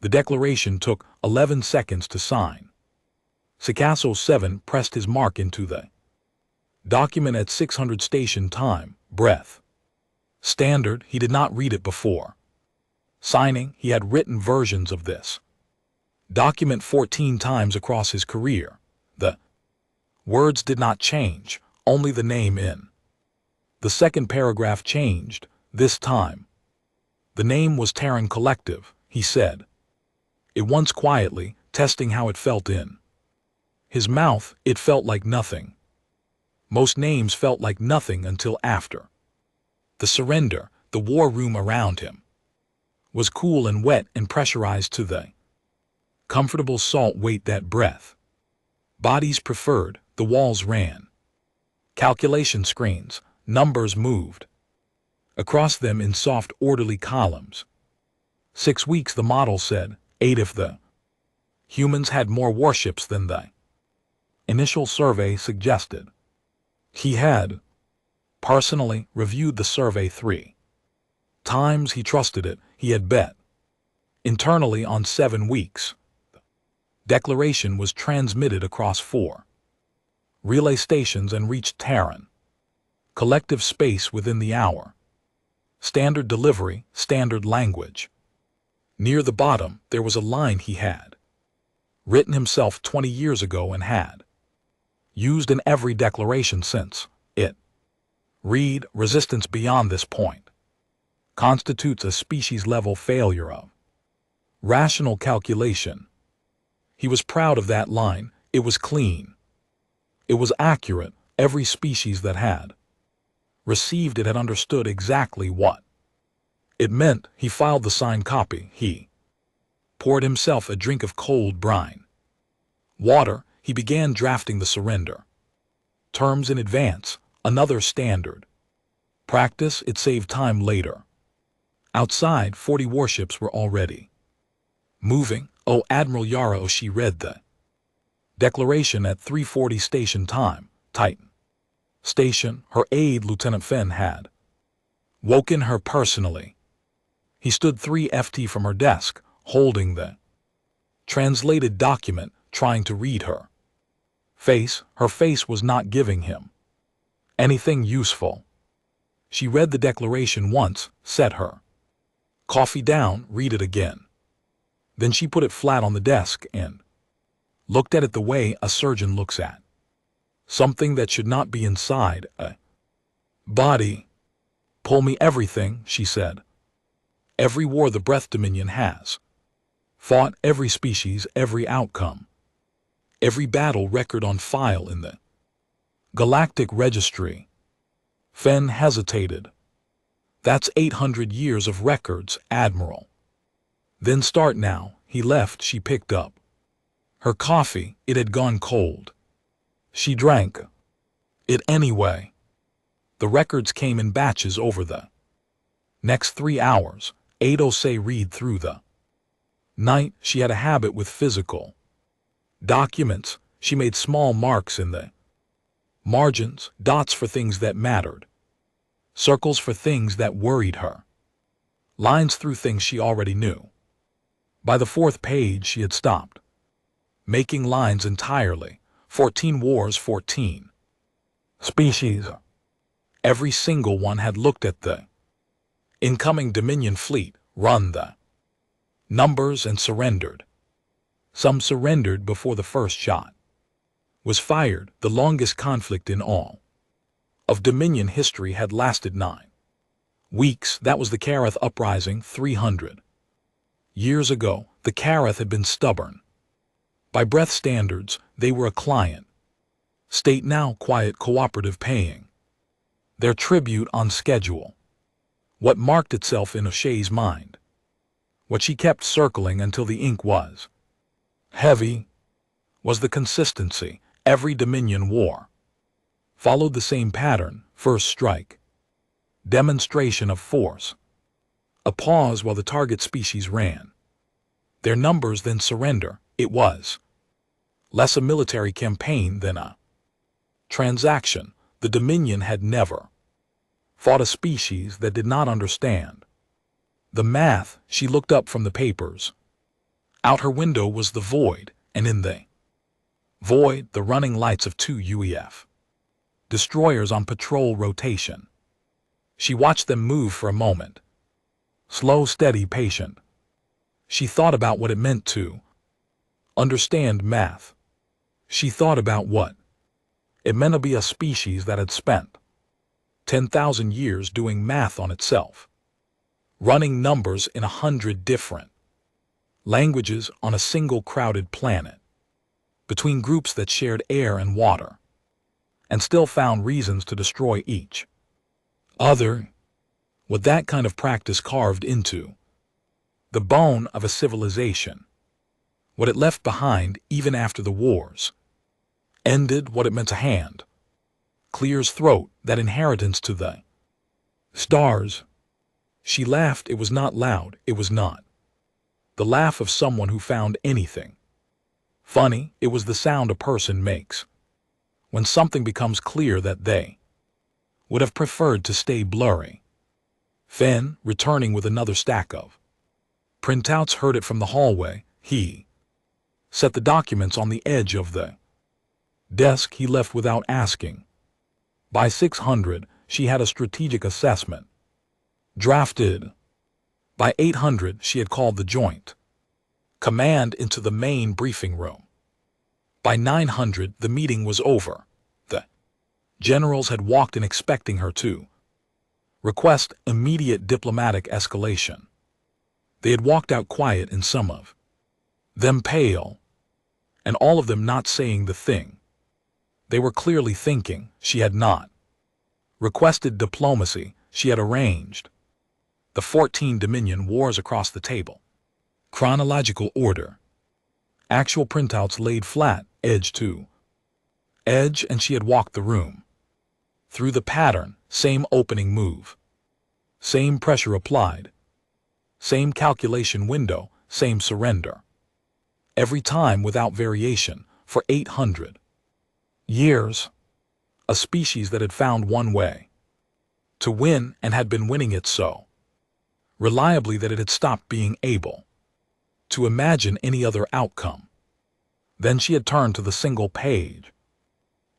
The declaration took 11 seconds to sign. Sikasso 7 pressed his mark into the document at 600 station time, breath. Standard, he did not read it before. Signing, he had written versions of this document 14 times across his career. The words did not change, only the name in. The second paragraph changed, this time. The name was Terran Collective, he said. It once quietly, testing how it felt in his mouth. It felt like nothing. Most names felt like nothing until after. The surrender, the war room around him, was cool and wet and pressurized to the comfortable salt weight that breath. Bodies preferred, the walls ran. Calculation screens, numbers moved across them in soft, orderly columns. 6 weeks, the model said, 8 if the humans had more warships than the initial survey suggested. He had personally reviewed the survey 3 times. He trusted it. He had bet internally on 7 weeks. Declaration was transmitted across 4 relay stations and reached Terran collective space within the hour. Standard delivery, standard language. Near the bottom, there was a line he had written himself 20 years ago and had used in every declaration since. It read, resistance beyond this point constitutes a species-level failure of rational calculation. He was proud of that line. It was clean. It was accurate. Every species that had received it had understood exactly what it meant. He filed the signed copy. He poured himself a drink of cold brine water. He began drafting the surrender terms in advance, another standard practice. It saved time later. Outside, 40 warships were already moving. Oh, Admiral Yara, she read the declaration at 3:40 station time, Titan station. Her aide, Lieutenant Fenn, had woken her personally. He stood 3 ft from her desk, holding the translated document, trying to read her face. Her face was not giving him anything useful. She read the declaration once, set her coffee down, read it again. Then she put it flat on the desk and looked at it the way a surgeon looks at something that should not be inside a body. Pull me everything, she said. Every war the Breath Dominion has fought, every species, every outcome, every battle record on file in the Galactic Registry. Fenn hesitated. That's 800 years of records, Admiral. Then start now. He left. She picked up her coffee. It had gone cold. She drank it anyway. The records came in batches over the next 3 hours. Adose read through the night. She had a habit with physical documents. She made small marks in the margins, dots for things that mattered, circles for things that worried her, lines through things she already knew. By the 4th page, she had stopped making lines entirely. 14 wars, 14 species. Every single one had looked at the incoming Dominion fleet, run the numbers, and surrendered. Some surrendered before the first shot was fired. The longest conflict in all of Dominion history had lasted 9 weeks. That was the Karath Uprising 300 years ago. The Karath had been stubborn. By Breath standards, they were a client state now, quiet, cooperative, paying their tribute on schedule. What marked itself in O'Shea's mind, what she kept circling until the ink was heavy, was the consistency. Every Dominion war followed the same pattern: first strike, demonstration of force, a pause while the target species ran their numbers, then surrender. It was less a military campaign than a transaction. The Dominion had never fought a species that did not understand the math. She looked up from the papers. Out her window was the void, and in the void the running lights of two UEF destroyers on patrol rotation. She watched them move for a moment. Slow, steady, patient. She thought about what it meant to understand math. She thought about what it meant to be a species that had spent 10,000 years doing math on itself, running numbers in 100 different languages on a single crowded planet, between groups that shared air and water, and still found reasons to destroy each other. What that kind of practice carved into the bone of a civilization, what it left behind even after the wars ended, what it meant to hand clear's throat, that inheritance to the stars. She laughed. It was not loud. It was not the laugh of someone who found anything funny. It was the sound a person makes when something becomes clear that they would have preferred to stay blurry. Fenn, returning with another stack of printouts, heard it from the hallway. He set the documents on the edge of the desk. He left without asking. By 600, she had a strategic assessment drafted. By 800, she had called the Joint Command into the main briefing room. By 900, the meeting was over. The generals had walked in expecting her to request immediate diplomatic escalation. They had walked out quiet, and some of them pale, and all of them not saying the thing they were clearly thinking. She had not requested diplomacy. She had arranged the 14 Dominion wars across the table. Chronological order. Actual printouts laid flat, edge to edge, and she had walked the room through the pattern. Same opening move, same pressure applied, same calculation window, same surrender. Every time without variation for 800 years. A species that had found one way to win and had been winning it so reliably that it had stopped being able to imagine any other outcome. Then she had turned to the single page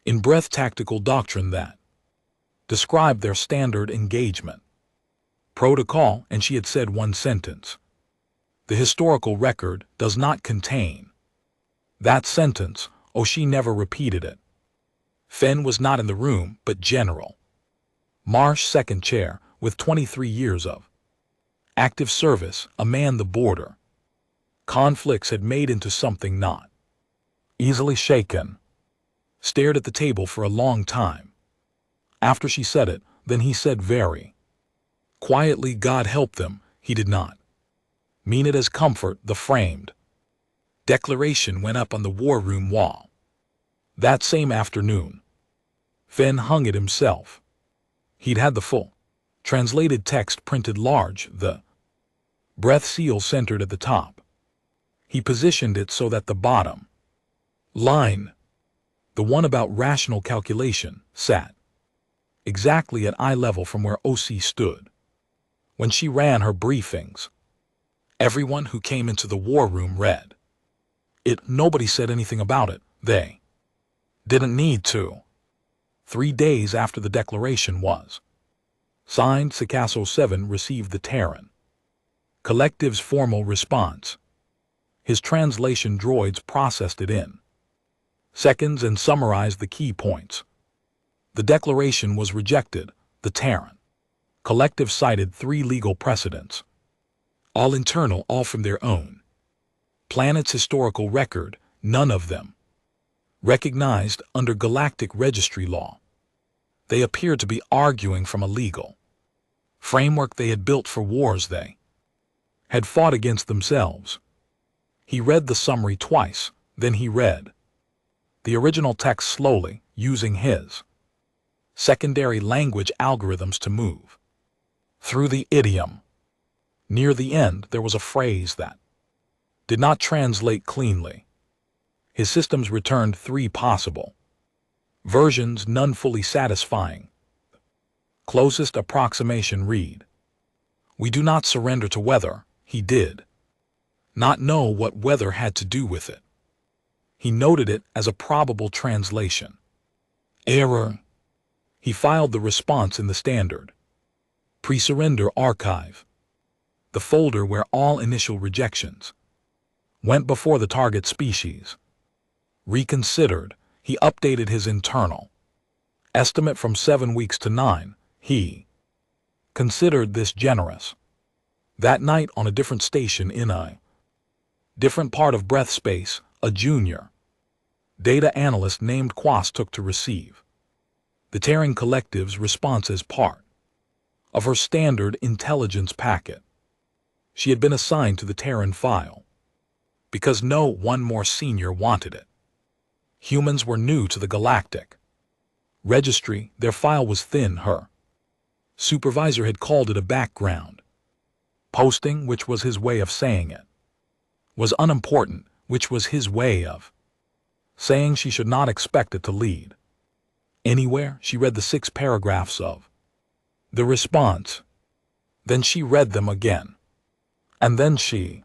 in breath tactical doctrine that described their standard engagement protocol, and she had said one sentence. The historical record does not contain that sentence. Oh, she never repeated it. Fenn was not in the room, but General Marsh, second chair, with 23 years of active service, a man the border conflicts had made into something not easily shaken, stared at the table for a long time. After she said it, then he said very quietly, God help them. He did not mean it as comfort. The framed declaration went up on the war room wall. That same afternoon, Fenn hung it himself. He'd had the full translated text printed large, the breath seal centered at the top. He positioned it so that the bottom line, the one about rational calculation, sat exactly at eye level from where OC stood. When she ran her briefings, everyone who came into the war room read it. Nobody said anything about it. They didn't need to. 3 days after the declaration was signed, Sikasso 7 received the Terran Collective's formal response. His translation droids processed it in seconds and summarized the key points. The declaration was rejected. The Terran Collective cited 3 legal precedents, all internal, all from their own planet's historical record, none of them recognized under galactic registry law. They appeared to be arguing from a legal framework they had built for wars they had fought against themselves. He read the summary twice, then he read the original text slowly, using his secondary language algorithms to move through the idiom. Near the end, there was a phrase that did not translate cleanly. His systems returned 3 possible versions, none fully satisfying. Closest approximation read, "We do not surrender to weather." He did not know what weather had to do with it. He noted it as a probable translation. Error. He filed the response in the standard pre-surrender archive, the folder where all initial rejections went before the target species. Reconsidered, he updated his internal estimate from 7 weeks to 9. He considered this generous. That night, on a different station in a different part of breath space, a junior data analyst named Quas took to receive the Terran Collective's response as part of her standard intelligence packet. She had been assigned to the Terran file because no one more senior wanted it. Humans were new to the galactic registry. Their file was thin. Her supervisor had called it a background posting, which was his way of saying it was unimportant, which was his way of saying she should not expect it to lead anywhere. She read the 6 paragraphs of the response. Then she read them again. And then she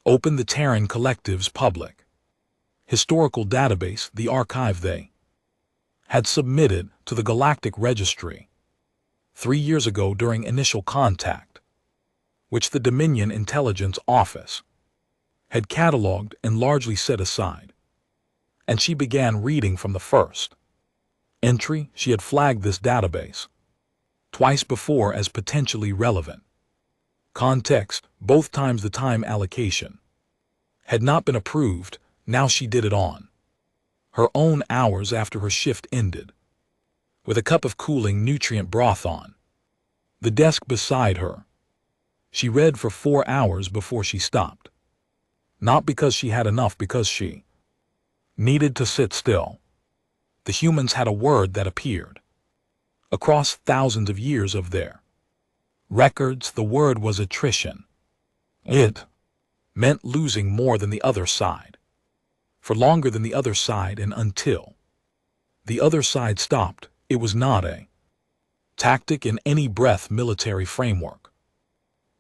opened the Terran Collective's public historical database, the archive they had submitted to the Galactic Registry 3 years ago during initial contact, which the Dominion Intelligence Office had catalogued and largely set aside. And she began reading from the first entry. She had flagged this database twice before as potentially relevant. Context: both times the time allocation had not been approved. Now she did it on her own hours after her shift ended, with a cup of cooling nutrient broth on the desk beside her. She read for 4 hours before she stopped. Not because she had enough, because she needed to sit still. The humans had a word that appeared across thousands of years of their records. The word was attrition. It meant losing more than the other side, for longer than the other side, and until the other side stopped. It was not a tactic in any breath military framework.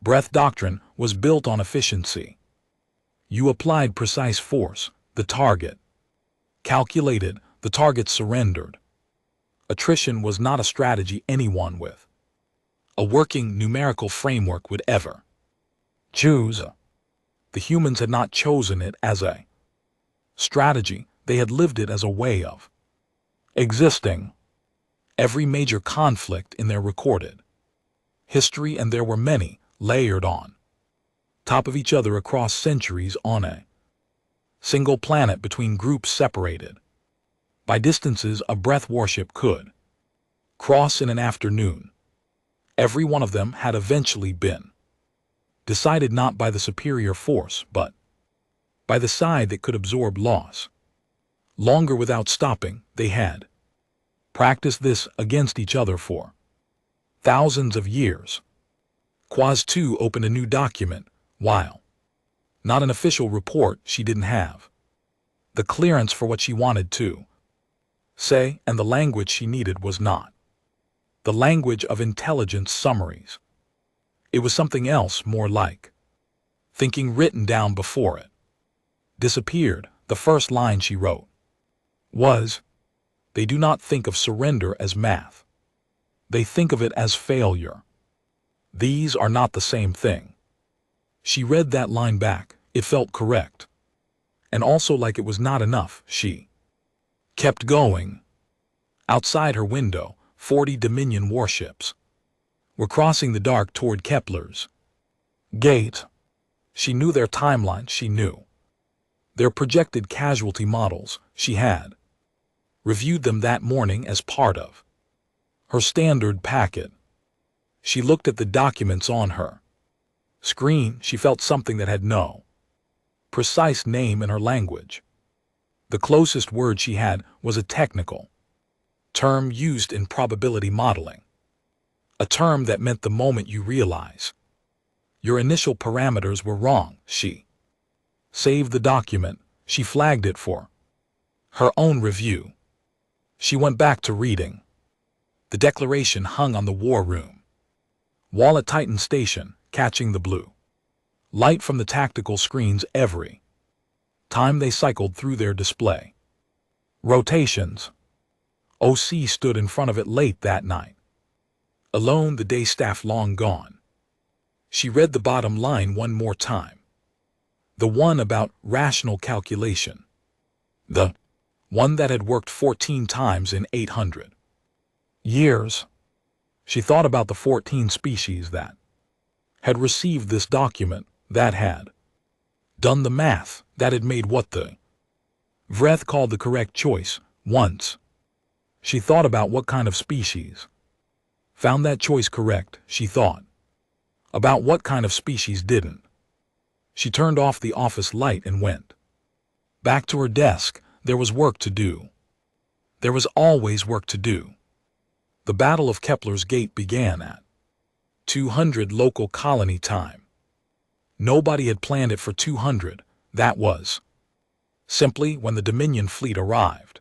Breath doctrine was built on efficiency. You applied precise force, the target calculated, the target surrendered. Attrition was not a strategy anyone with a working numerical framework would ever choose. The humans had not chosen it as a strategy. They had lived it as a way of existing. Every major conflict in their recorded history, and there were many, layered on top of each other across centuries on a single planet, between groups separated by distances a breath warship could cross in an afternoon. Every one of them had eventually been decided not by the superior force, but by the side that could absorb loss longer without stopping. They had practiced this against each other for thousands of years. Quas 2 opened a new document. While not an official report, she didn't have the clearance for what she wanted to say, and the language she needed was not the language of intelligence summaries. It was something else, more like thinking written down before it disappeared. The first line she wrote was, "They do not think of surrender as math. They think of it as failure. These are not the same thing." She read that line back. It felt correct, and also like it was not enough. She kept going. Outside her window, 40 Dominion warships were crossing the dark toward Kepler's gate. She knew their timeline. She knew their projected casualty models. She had reviewed them that morning as part of her standard packet. She looked at the documents on her screen. She felt something that had no precise name in her language. The closest word she had was a technical term used in probability modeling, a term that meant the moment you realize your initial parameters were wrong. She saved the document. She flagged it for her own review. She went back to reading. The declaration hung on the war room wall at Titan Station, catching the blue Light from the tactical screens every time they cycled through their display. Rotations. OC stood in front of it late that night. Alone, the day staff long gone. She read the bottom line one more time. The one about rational calculation. The one that had worked 14 times in 800 years. She thought about the 14 species that had received this document, that had done the math, that had made what the Vreth called the correct choice once. She thought about what kind of species found that choice correct, she thought. About what kind of species didn't. She turned off the office light and went back to her desk. There was work to do. There was always work to do. The Battle of Kepler's Gate began at 200 local colony time. Nobody had planned it for 200, that was simply when the Dominion fleet arrived.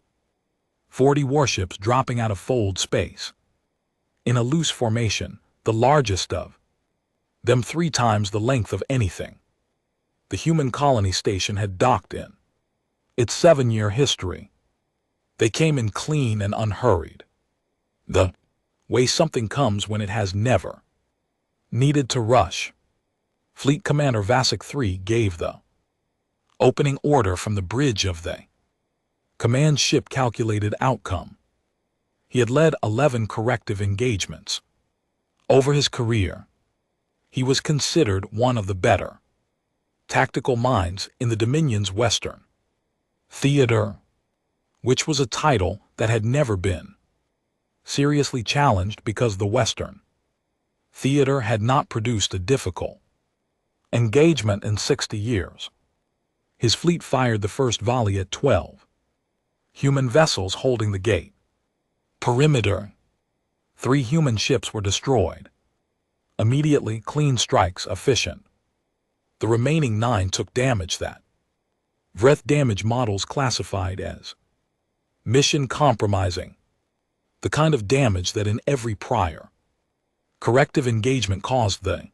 40 warships dropping out of fold space. In a loose formation, the largest of them 3 times the length of anything the human colony station had docked in its 7-year history. They came in clean and unhurried. The way something comes when it has never needed to rush. Fleet Commander Vasek III gave the opening order from the bridge of the command ship calculated outcome. He had led 11 corrective engagements over his career. He was considered one of the better tactical minds in the Dominion's Western Theater, which was a title that had never been seriously challenged because the Western Theater had not produced a difficult engagement in 60 years. His fleet fired the first volley at 12 human vessels holding the gate perimeter. 3 human ships were destroyed. Immediately, clean strikes, efficient. The remaining 9 took damage that Vreth damage models classified as mission compromising, the kind of damage that in every prior corrective engagement caused the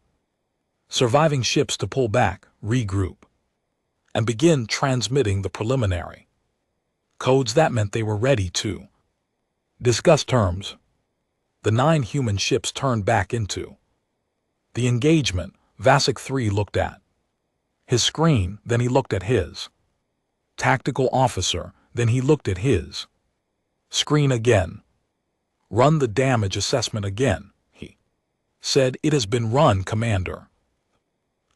surviving ships to pull back, regroup, and begin transmitting the preliminary codes that meant they were ready to discuss terms. The 9 human ships turned back into the engagement. Vasek III looked at his screen, then he looked at his tactical officer, then he looked at his screen again. Run the damage assessment again, he said. It has been run, Commander.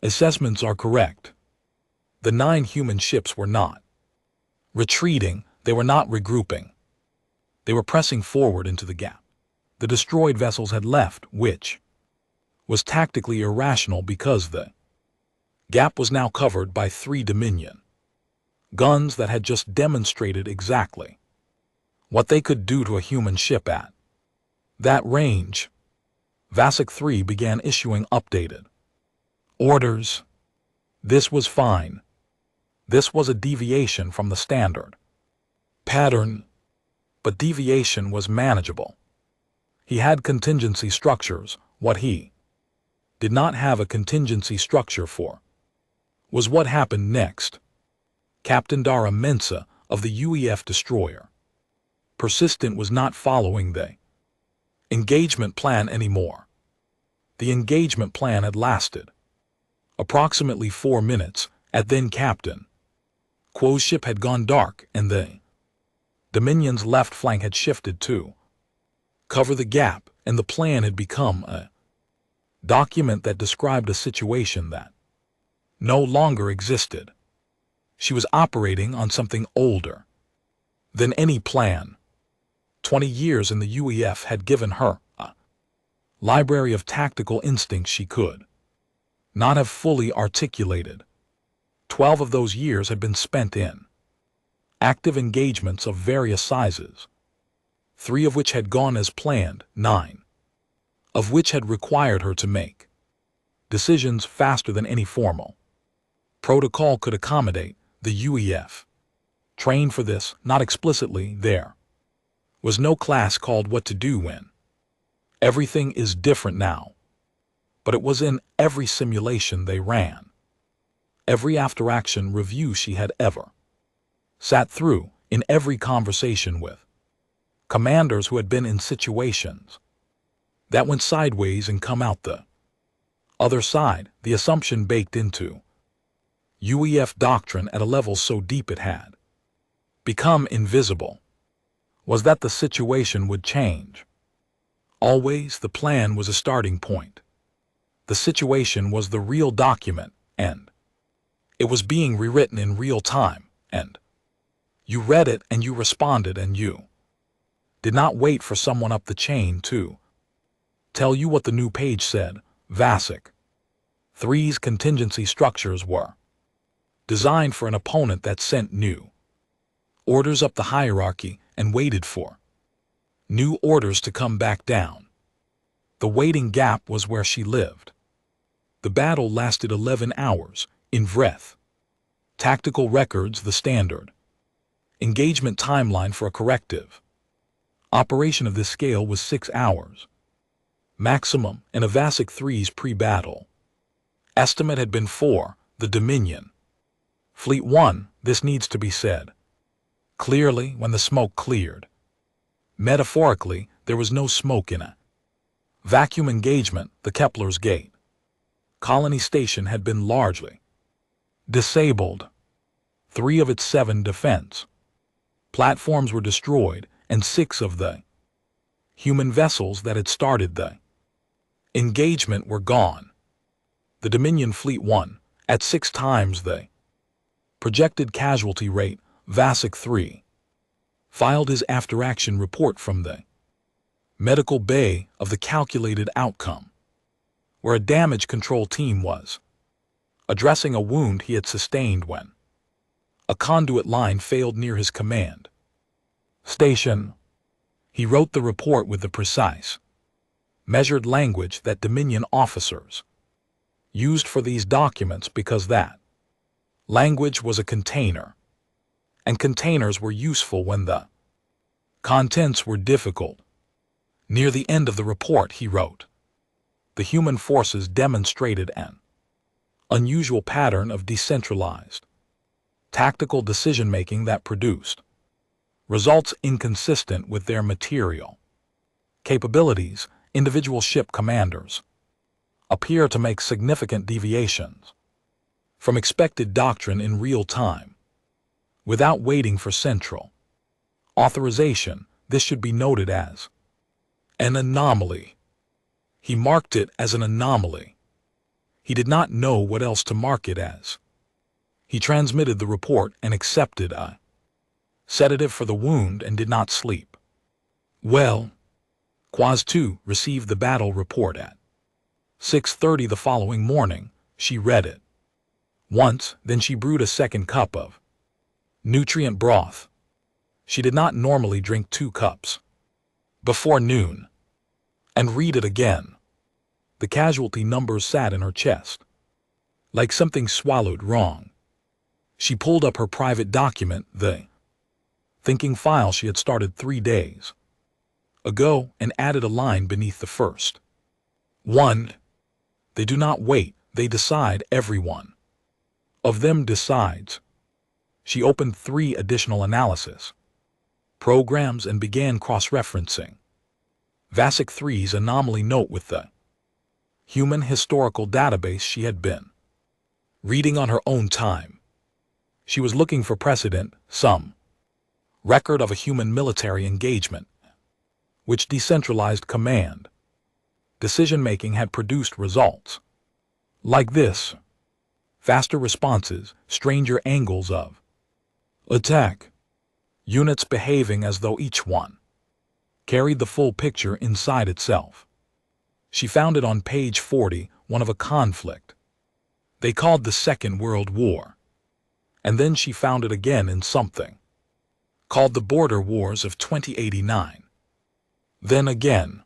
Assessments are correct. The 9 human ships were not retreating, they were not regrouping. They were pressing forward into the gap the destroyed vessels had left, which was tactically irrational because the gap was now covered by 3 Dominion guns that had just demonstrated exactly what they could do to a human ship at that range. Vasek III began issuing updated orders. This was fine. This was a deviation from the standard pattern, but deviation was manageable. He had contingency structures. What he did not have a contingency structure for was what happened next. Captain Dara Mensa of the UEF destroyer Persistent was not following the engagement plan anymore. The engagement plan had lasted approximately 4 minutes, and then Captain Quo's ship had gone dark and the Dominion's left flank had shifted to cover the gap, and the plan had become a document that described a situation that no longer existed. She was operating on something older than any plan. 20 years in the UEF had given her a library of tactical instincts she could not have fully articulated. 12 of those years had been spent in active engagements of various sizes, 3 of which had gone as planned, 9 of which had required her to make decisions faster than any formal protocol could accommodate. The UEF trained for this, not explicitly. There was no class called What to Do When. Everything is different now. But it was in every simulation they ran. every after-action review she had ever sat through, in every conversation with commanders who had been in situations that went sideways and come out the other side. The assumption baked into UEF doctrine at a level so deep it had become invisible was that the situation would change. Always the plan was a starting point. The situation was the real document, and it was being rewritten in real time, and you read it and you responded, and you did not wait for someone up the chain to tell you what the new page said. VASIC 3's contingency structures were designed for an opponent that sent new orders up the hierarchy and waited for new orders to come back down. The waiting gap was where she lived. The battle lasted 11 hours, in VREF. Tactical records the standard engagement timeline for a corrective operation of this scale was 6 hours. Maximum in a VASIC 3's pre-battle estimate had been 4, the Dominion Fleet 1, this needs to be said clearly when the smoke cleared. Metaphorically, there was no smoke in a vacuum engagement. The Kepler's Gate colony station had been largely disabled. 3 of its 7 defense platforms were destroyed, and 6 of the human vessels that had started the engagement were gone. The Dominion Fleet 1, at 6 times the projected casualty rate, VASIC 3, filed his after-action report from the medical bay of the calculated outcome, where a damage control team was addressing a wound he had sustained when a conduit line failed near his command station. He wrote the report with the precise, measured language that Dominion officers used for these documents because that language was a container, and containers were useful when the contents were difficult. Near the end of the report he wrote, "The human forces demonstrated an unusual pattern of decentralized tactical decision-making that produced results inconsistent with their material capabilities. Individual ship commanders appear to make significant deviations from expected doctrine in real time without waiting for central authorization. This should be noted as an anomaly." He marked it as an anomaly. He did not know what else to mark it as. He transmitted the report and accepted a sedative for the wound and did not sleep. Well, Quaz 2 received the battle report at 6:30 the following morning. She read it once, then she brewed a second cup of nutrient broth. She did not normally drink 2 cups before noon, and read it again. The casualty numbers sat in her chest like something swallowed wrong. She pulled up her private document, the thinking file she had started 3 days ago, and added a line beneath the first one. They do not wait, they decide. Everyone of them decides. She opened 3 additional analysis programs and began cross-referencing VASIC 3's anomaly note with the human historical database she had been reading on her own time. She was looking for precedent, some record of a human military engagement, which decentralized command decision-making had produced results like this: faster responses, stranger angles of attack, units behaving as though each one carried the full picture inside itself. She found it on page 40, one of a conflict they called the Second World War, and then she found it again in something called the Border Wars of 2089. Then again,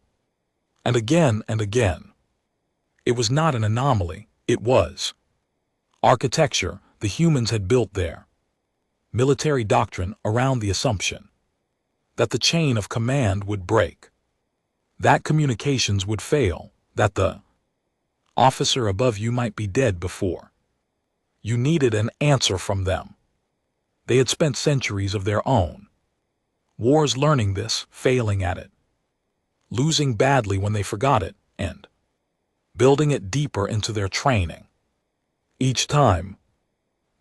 and again and again. It was not an anomaly, it was architecture. The humans had built their military doctrine around the assumption that the chain of command would break, that communications would fail, that the officer above you might be dead before You needed an answer from them. They had spent centuries of their own wars learning this, failing at it, losing badly when they forgot it, and building it deeper into their training. Each time,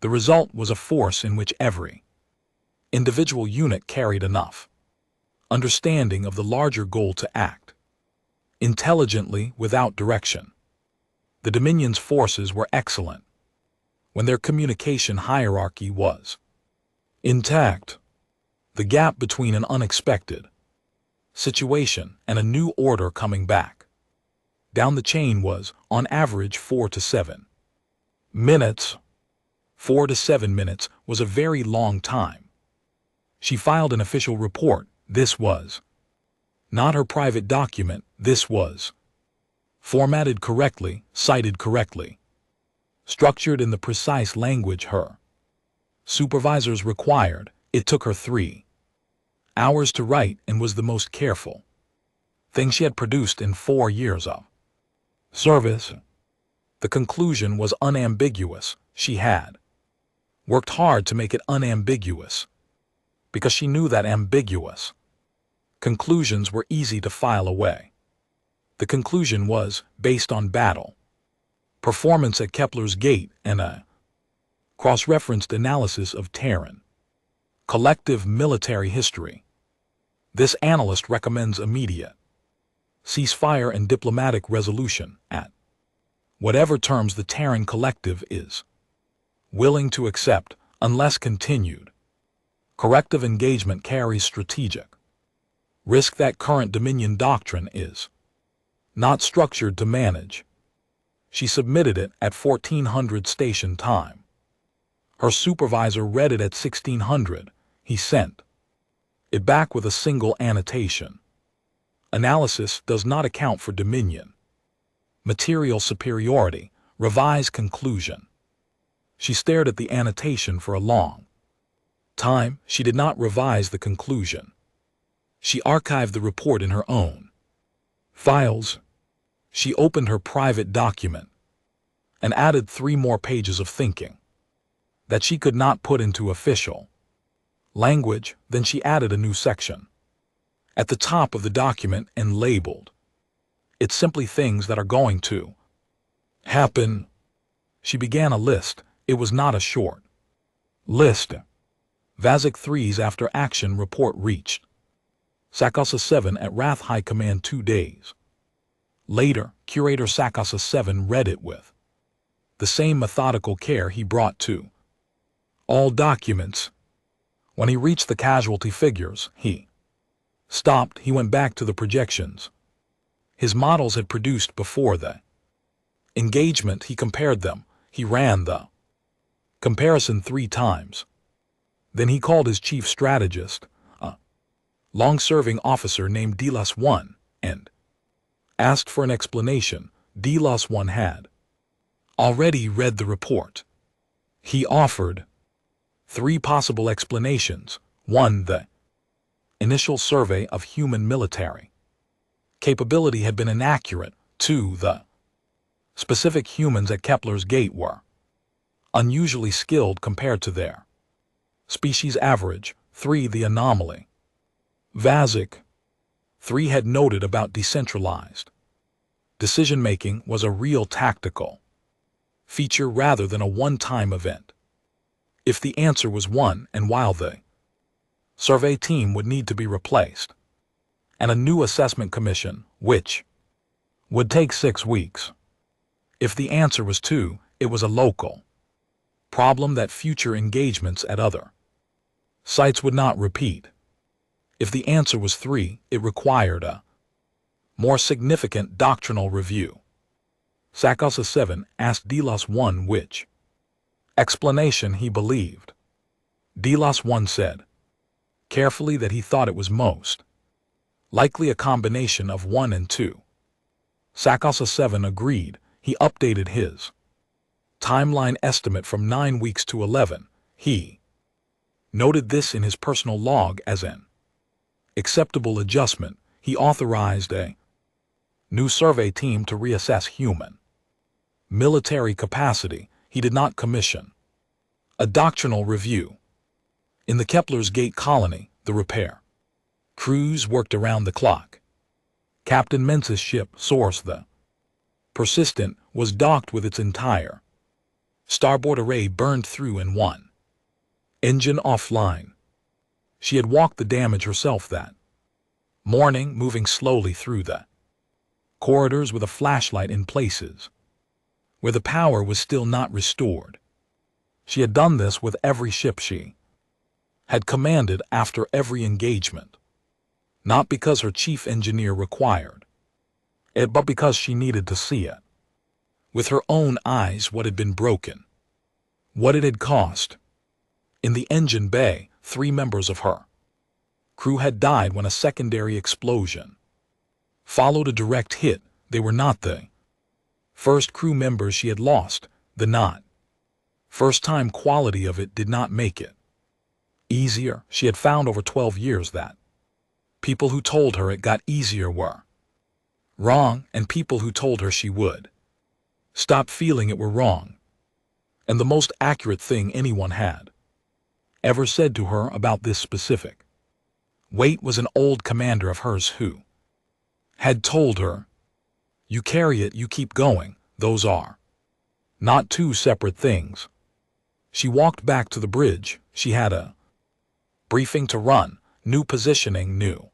the result was a force in which every individual unit carried enough understanding of the larger goal to act intelligently without direction. The Dominion's forces were excellent when their communication hierarchy was intact. The gap between an unexpected situation and a new order coming back down the chain was, on average, 4 to 7 minutes. 4 to 7 minutes was a very long time. She filed an official report. This was not her private document. This was formatted correctly, cited correctly, structured in the precise language her supervisors required. It took her 3 hours to write and was the most careful thing she had produced in 4 years of service. The conclusion was unambiguous. She had worked hard to make it unambiguous because she knew that ambiguous conclusions were easy to file away. The conclusion was based on battle performance at Kepler's Gate and a cross-referenced analysis of Terran collective military history. This analyst recommends immediate ceasefire and diplomatic resolution at whatever terms the Terran collective is willing to accept, unless continued corrective engagement carries strategic risk that current Dominion doctrine is not structured to manage. She submitted it at 1400 station time. Her supervisor read it at 1600. He sent it back with a single annotation. Analysis does not account for Dominion material superiority. Revised conclusion. She stared at the annotation for a long time. She did not revise the conclusion. She archived the report in her own files. She opened her private document and added 3 more pages of thinking that she could not put into official language. Then she added a new section at the top of the document and labeled it simply things that are going to happen. She began a list. It was not a short list. Vasic 3's after action report reached Sakasa 7 at Wrath High Command 2 days later. Curator Sakasa 7 read it with the same methodical care he brought to all documents. When he reached the casualty figures, he stopped. He went back to the projections his models had produced before the engagement. He compared them. He ran the comparison 3 times. Then he called his chief strategist, a long-serving officer named Delos 1, and asked for an explanation. Delos 1 had already read the report. He offered 3 possible explanations. 1. The initial survey of human military capability had been inaccurate. 2. The specific humans at Kepler's Gate were unusually skilled compared to their species average. 3. The anomaly Vasic 3 had noted about decentralized decision-making was a real tactical feature rather than a one-time event. If the answer was 1, and while the survey team would need to be replaced, and a new assessment commission, which would take 6 weeks. If the answer was 2, it was a local problem that future engagements at other sites would not repeat. If the answer was 3, it required a more significant doctrinal review. Sakasa 7 asked Delos 1 which explanation he believed. Delos 1 said carefully that he thought it was most likely a combination of 1 and 2. Sakasa 7 agreed. He updated his timeline estimate from 9 weeks to 11. He noted this in his personal log as an acceptable adjustment. He authorized a new survey team to reassess human military capacity. he did not commission. A doctrinal review. In the Kepler's Gate colony, the repair crews worked around the clock. Captain Mentz's ship, Source the Persistent, was docked with its entire starboard array burned through and one engine offline. She had walked the damage herself that morning, moving slowly through the corridors with a flashlight in places where the power was still not restored. She had done this with every ship she had commanded after every engagement, not because her chief engineer required it, but because she needed to see it with her own eyes what had been broken, what it had cost. In the engine bay, 3 members of her crew had died when a secondary explosion followed a direct hit. They were not the first crew members she had lost. The not first-time quality of it did not make it easier. She had found over 12 years that people who told her it got easier were wrong, and people who told her she would stop feeling it were wrong. And the most accurate thing anyone had ever said to her about this specific weight was an old commander of hers who had told her, "You carry it, you keep going. Those are not 2 separate things." She walked back to the bridge. She had a briefing to run, new positioning, new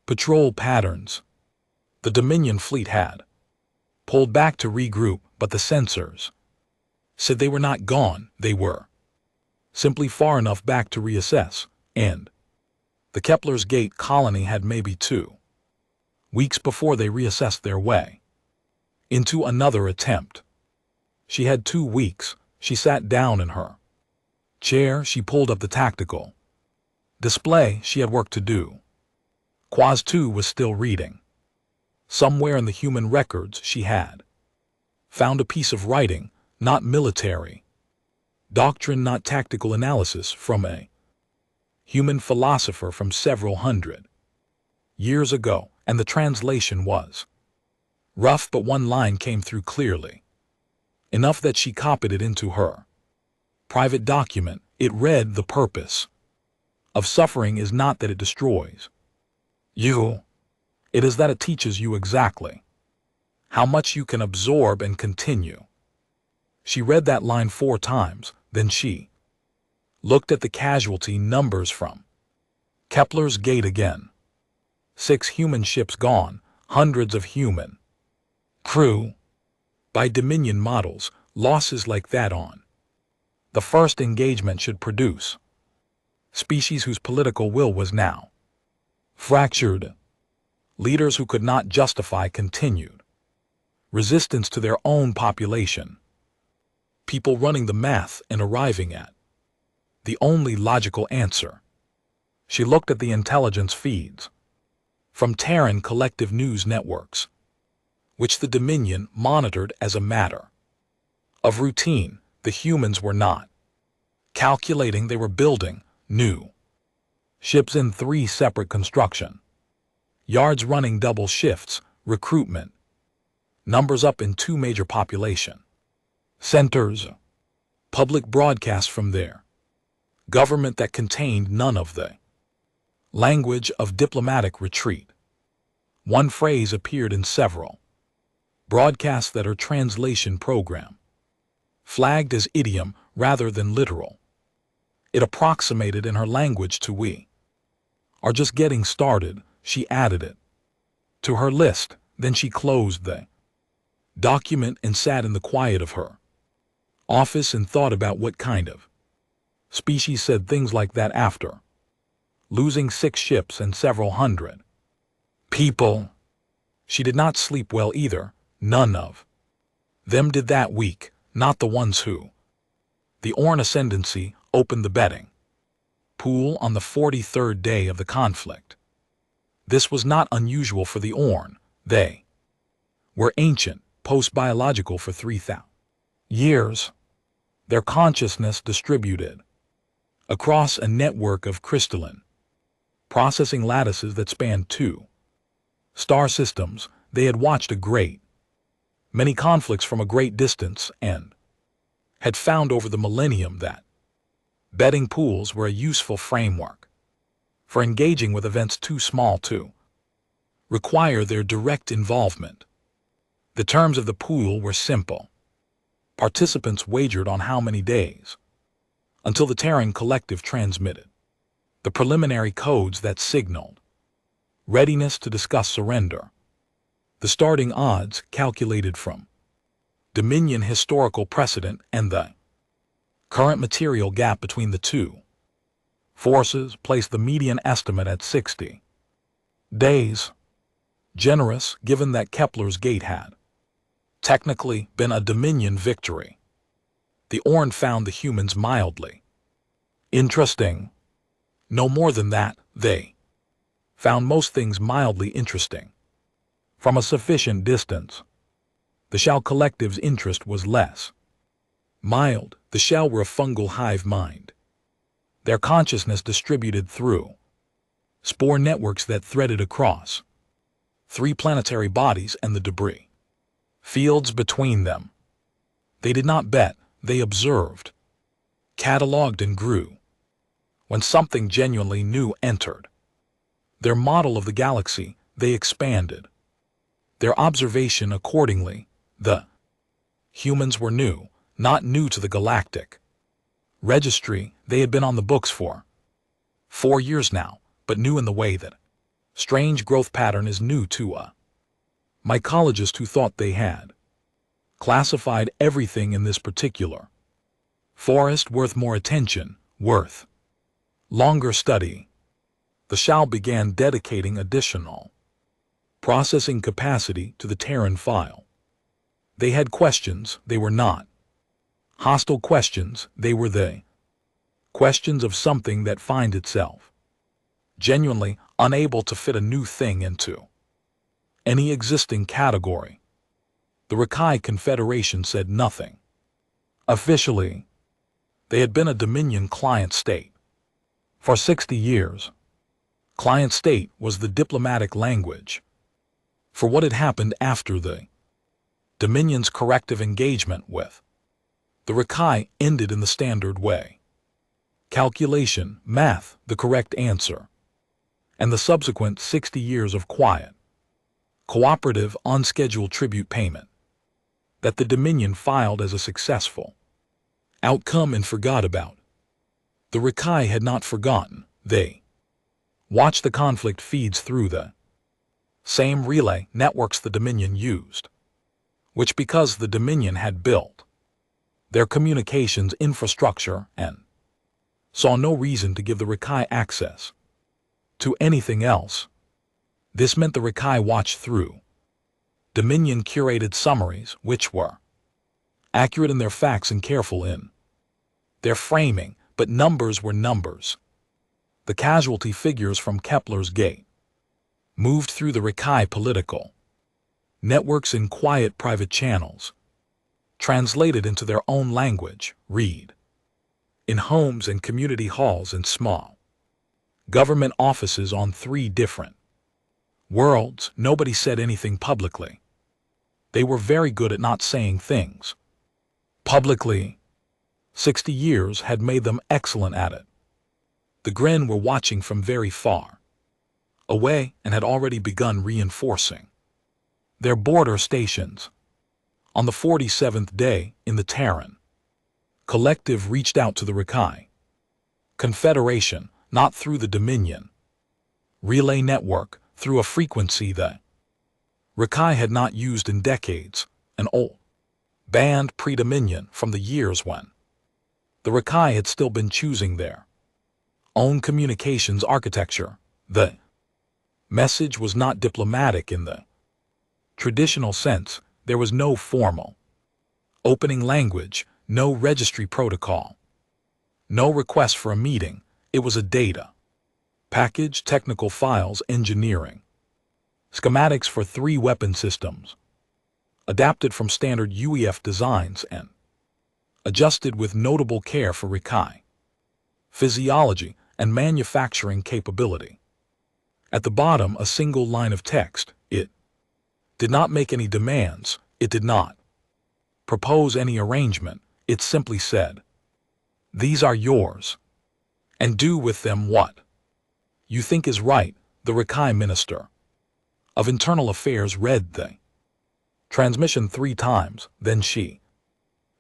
patrol patterns. The Dominion fleet had pulled back to regroup, but the sensors said they were not gone. They were simply far enough back to reassess, and the Kepler's Gate colony had maybe 2 weeks before they reassessed their way into another attempt. She had 2 weeks. She sat down in her chair. She pulled up the tactical display. She had work to do. Quaz 2 was still reading. Somewhere in the human records she had found a piece of writing, not military doctrine, not tactical analysis, from a human philosopher from several hundred years ago, and the translation was rough, but one line came through clearly, enough that she copied it into her private document. It read, "The purpose of suffering is not that it destroys you. It is that it teaches you exactly how much you can absorb and continue." She read that line 4 times, then she looked at the casualty numbers from Kepler's Gate again. 6 human ships gone, hundreds of human crew. By Dominion models, losses like that on the first engagement should produce species whose political will was now fractured, leaders who could not justify continued resistance to their own population, people running the math and arriving at the only logical answer. She looked at the intelligence feeds from Terran collective news networks, which the Dominion monitored as a matter of routine. The humans were not calculating. They were building new ships in 3 separate construction yards, running double shifts, recruitment numbers up in 2 major population centers, public broadcasts from their government that contained none of the language of diplomatic retreat. One phrase appeared in several broadcasts that her translation program flagged as idiom rather than literal. It approximated in her language to "We are just getting started." She added it to her list. Then she closed the document and sat in the quiet of her office and thought about what kind of species said things like that after losing 6 ships and several hundred people. She did not sleep well either. None of them did that week, not the ones who the Orn ascendancy opened the betting pool on the 43rd day of the conflict. This was not unusual for the Orn. They were ancient, post-biological for 3,000 years. Their consciousness distributed across a network of crystalline processing lattices that spanned 2 star systems. They had watched a great many conflicts from a great distance, and had found over the millennium that betting pools were a useful framework for engaging with events too small to require their direct involvement. The terms of the pool were simple. Participants wagered on how many days until the Terran Collective transmitted the preliminary codes that signaled readiness to discuss surrender. The starting odds calculated from Dominion historical precedent and the current material gap between the two forces placed the median estimate at 60 days. Generous, given that Kepler's gate had technically been a Dominion victory. The Orn found the humans mildly interesting. No more than that, they found most things mildly interesting. From a sufficient distance, the Shell Collective's interest was less mild. The Shell were a fungal hive mind, their consciousness distributed through spore networks that threaded across 3 planetary bodies and the debris fields between them. They did not bet, they observed, cataloged and grew. When something genuinely new entered their model of the galaxy, they expanded their observation accordingly. The humans were new, not new to the galactic registry. They had been on the books for 4 years now, but new in the way that strange growth pattern is new to a mycologist who thought they had classified everything in this particular forest worth more attention, worth longer study. The Shell began dedicating additional processing capacity to the Terran file. They had questions, they were not hostile questions, they were the questions of something that finds itself genuinely unable to fit a new thing into any existing category. The Rakai Confederation said nothing. Officially, they had been a Dominion client state for 60 years. Client state was the diplomatic language for what had happened after the Dominion's corrective engagement with the Rakai ended in the standard way. Calculation, math, the correct answer, and the subsequent 60 years of quiet, cooperative, unscheduled tribute payment that the Dominion filed as a successful outcome and forgot about. The Rakai had not forgotten. They watched the conflict feeds through the same relay networks the Dominion used, which because the Dominion had built their communications infrastructure and saw no reason to give the Rakai access to anything else. This meant the Rakai watched through Dominion curated summaries which were accurate in their facts and careful in their framing, but numbers were numbers. The casualty figures from Kepler's gate moved through the Rakai political networks in quiet private channels, translated into their own language, read in homes and community halls and small government offices on 3 different worlds. Nobody said anything publicly. They were very good at not saying things publicly. 60 years had made them excellent at it. The Gren were watching from very far away and had already begun reinforcing their border stations. On the 47th day in the Terran Collective reached out to the Rakai Confederation, not through the Dominion relay network, through a frequency the Rakai had not used in decades, an old band pre-Dominion from the years when the Rakai had still been choosing their own communications architecture. The message was not diplomatic in the traditional sense. There was no formal opening language, no registry protocol, no request for a meeting. It was a data package, technical files, engineering schematics for 3 weapon systems, adapted from standard UEF designs and adjusted with notable care for Rakai physiology and manufacturing capability. At the bottom, a single line of text. It did not make any demands. It did not propose any arrangement. It simply said, "These are yours, and do with them what you think is right." The Rakhine Minister of Internal Affairs read the transmission 3 times, then she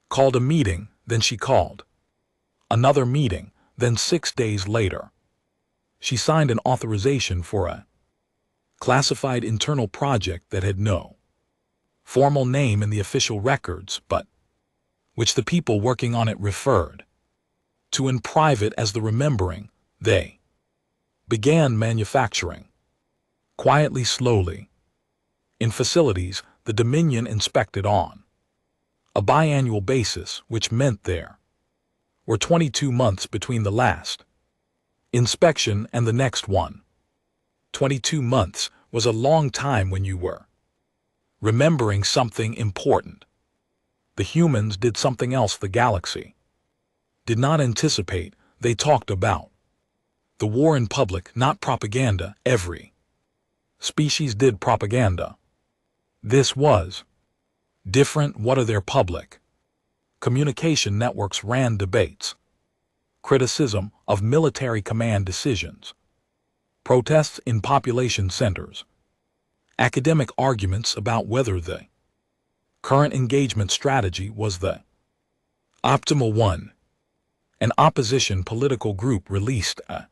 called a meeting, then she called another meeting, then 6 days later, she signed an authorization for a classified internal project that had no formal name in the official records, but which the people working on it referred to in private as the Remembering. They began manufacturing quietly, slowly, in facilities the Dominion inspected on a biannual basis, which meant there were 22 months between the last inspection and the next one. 22 months was a long time when you were remembering something important. The humans did something else the galaxy did not anticipate. They talked about the war in public, not propaganda. Every species did propaganda. This was different. What are their public communication networks ran debates, criticism of military command decisions, protests in population centers, academic arguments about whether the current engagement strategy was the optimal one. An opposition political group released a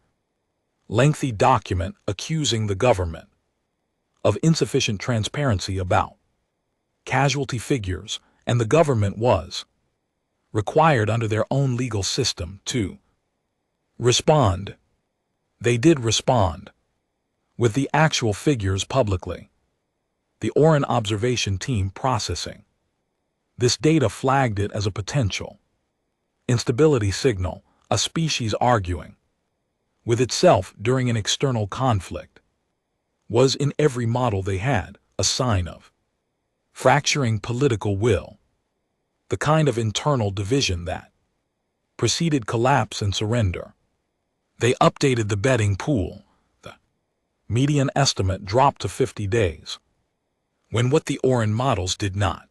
lengthy document accusing the government of insufficient transparency about casualty figures, and the government was required under their own legal system to respond. They did respond with the actual figures publicly. The Oran observation team processing this data flagged it as a potential instability signal, a species arguing with itself during an external conflict was in every model they had a sign of fracturing political will, the kind of internal division that preceded collapse and surrender. They updated the betting pool. The median estimate dropped to 50 days, when what the Oran models did not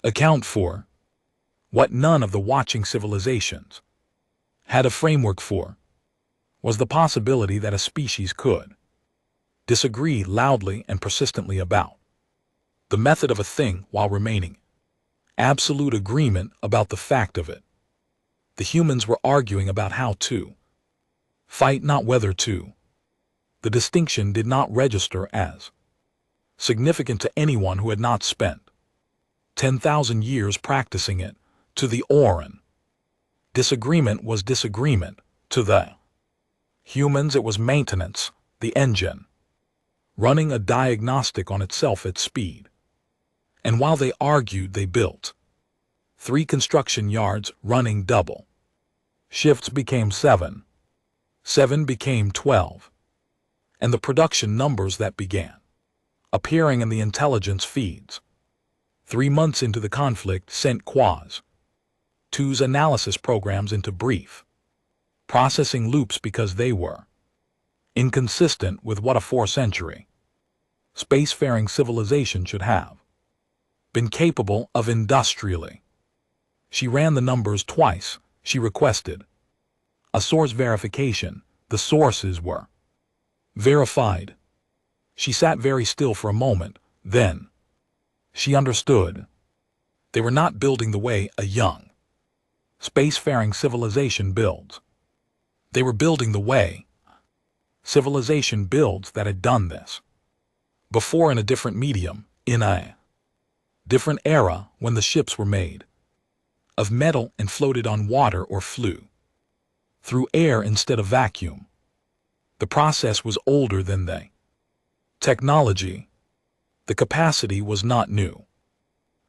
account for, what none of the watching civilizations had a framework for, was the possibility that a species could disagree loudly and persistently about the method of a thing while remaining absolute agreement about the fact of it. The humans were arguing about how to fight, not whether to. The distinction did not register as significant to anyone who had not spent 10,000 years practicing it. To the Oran, disagreement was disagreement. To the humans, it was maintenance, the engine running a diagnostic on itself at speed. And while they argued, they built 3 construction yards running double. Shifts became 7. 7 became 12. And the production numbers that began appearing in the intelligence feeds 3 months into the conflict sent Quas 2's analysis programs into brief processing loops because they were inconsistent with what a 4th-century spacefaring civilization should have been capable of industrially. She ran the numbers twice. She requested a source verification. The sources were verified. She sat very still for a moment. Then she understood. They were not building the way a young spacefaring civilization builds. They were building the way civilization builds that had done this before in a different medium, in a different era, when the ships were made of metal and floated on water or flew through air instead of vacuum. The process was older than the technology. The capacity was not new,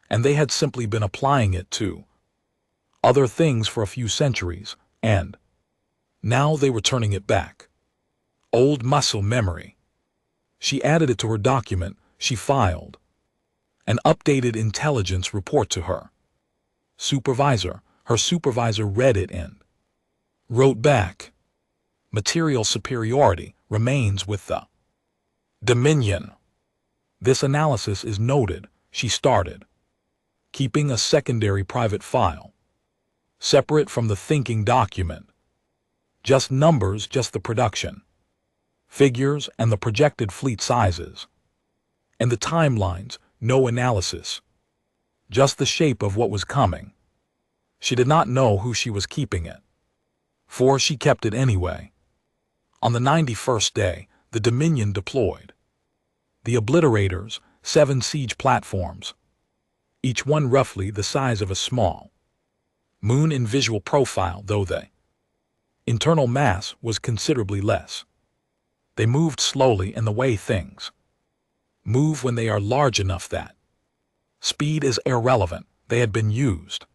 and they had simply been applying it to other things for a few centuries, and now they were turning it back. Old muscle memory. She added it to her document. She filed an updated intelligence report to her supervisor. Her supervisor read it and wrote back, "Material superiority remains with the Dominion. This analysis is noted." She started keeping a secondary private file separate from the thinking document. Just numbers, just the production, figures, and the projected fleet sizes. And the timelines, no analysis. Just the shape of what was coming. She did not know who she was keeping it. For she kept it anyway. On the 91st day, the Dominion deployed. The obliterators, 7 siege platforms, each one roughly the size of a small moon in visual profile, though the internal mass was considerably less. They moved slowly in the way things move when they are large enough that speed is irrelevant. They had been used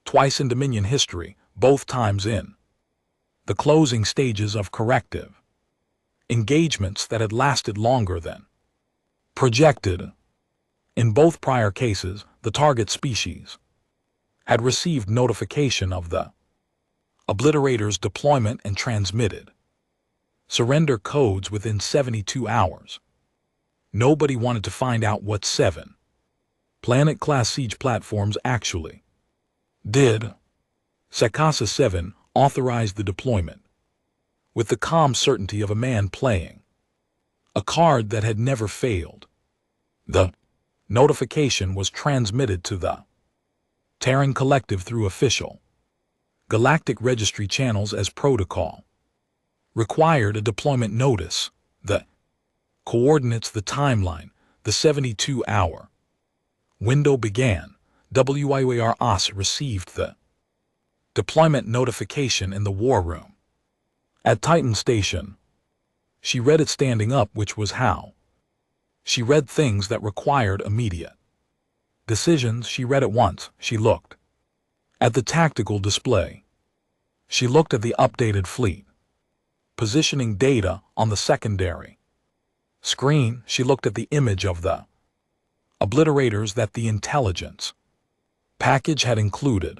twice in Dominion history, both times in the closing stages of corrective engagements that had lasted longer than projected. In both prior cases, the target species had received notification of the obliterator's deployment and transmitted surrender codes within 72 hours. Nobody wanted to find out what 7 planet-class siege platforms actually did. Sakasa 7 authorized the deployment with the calm certainty of a man playing a card that had never failed. The notification was transmitted to the Terran Collective through official galactic registry channels as protocol required a deployment notice, the coordinates, the timeline, the 72-hour window began. WIOR received the deployment notification in the war room at Titan Station. She read it standing up, which was how she read things that required immediate decisions. She read it once. She looked at the tactical display. She looked at the updated fleet positioning data on the secondary screen. She looked at the image of the obliterators that the intelligence package had included.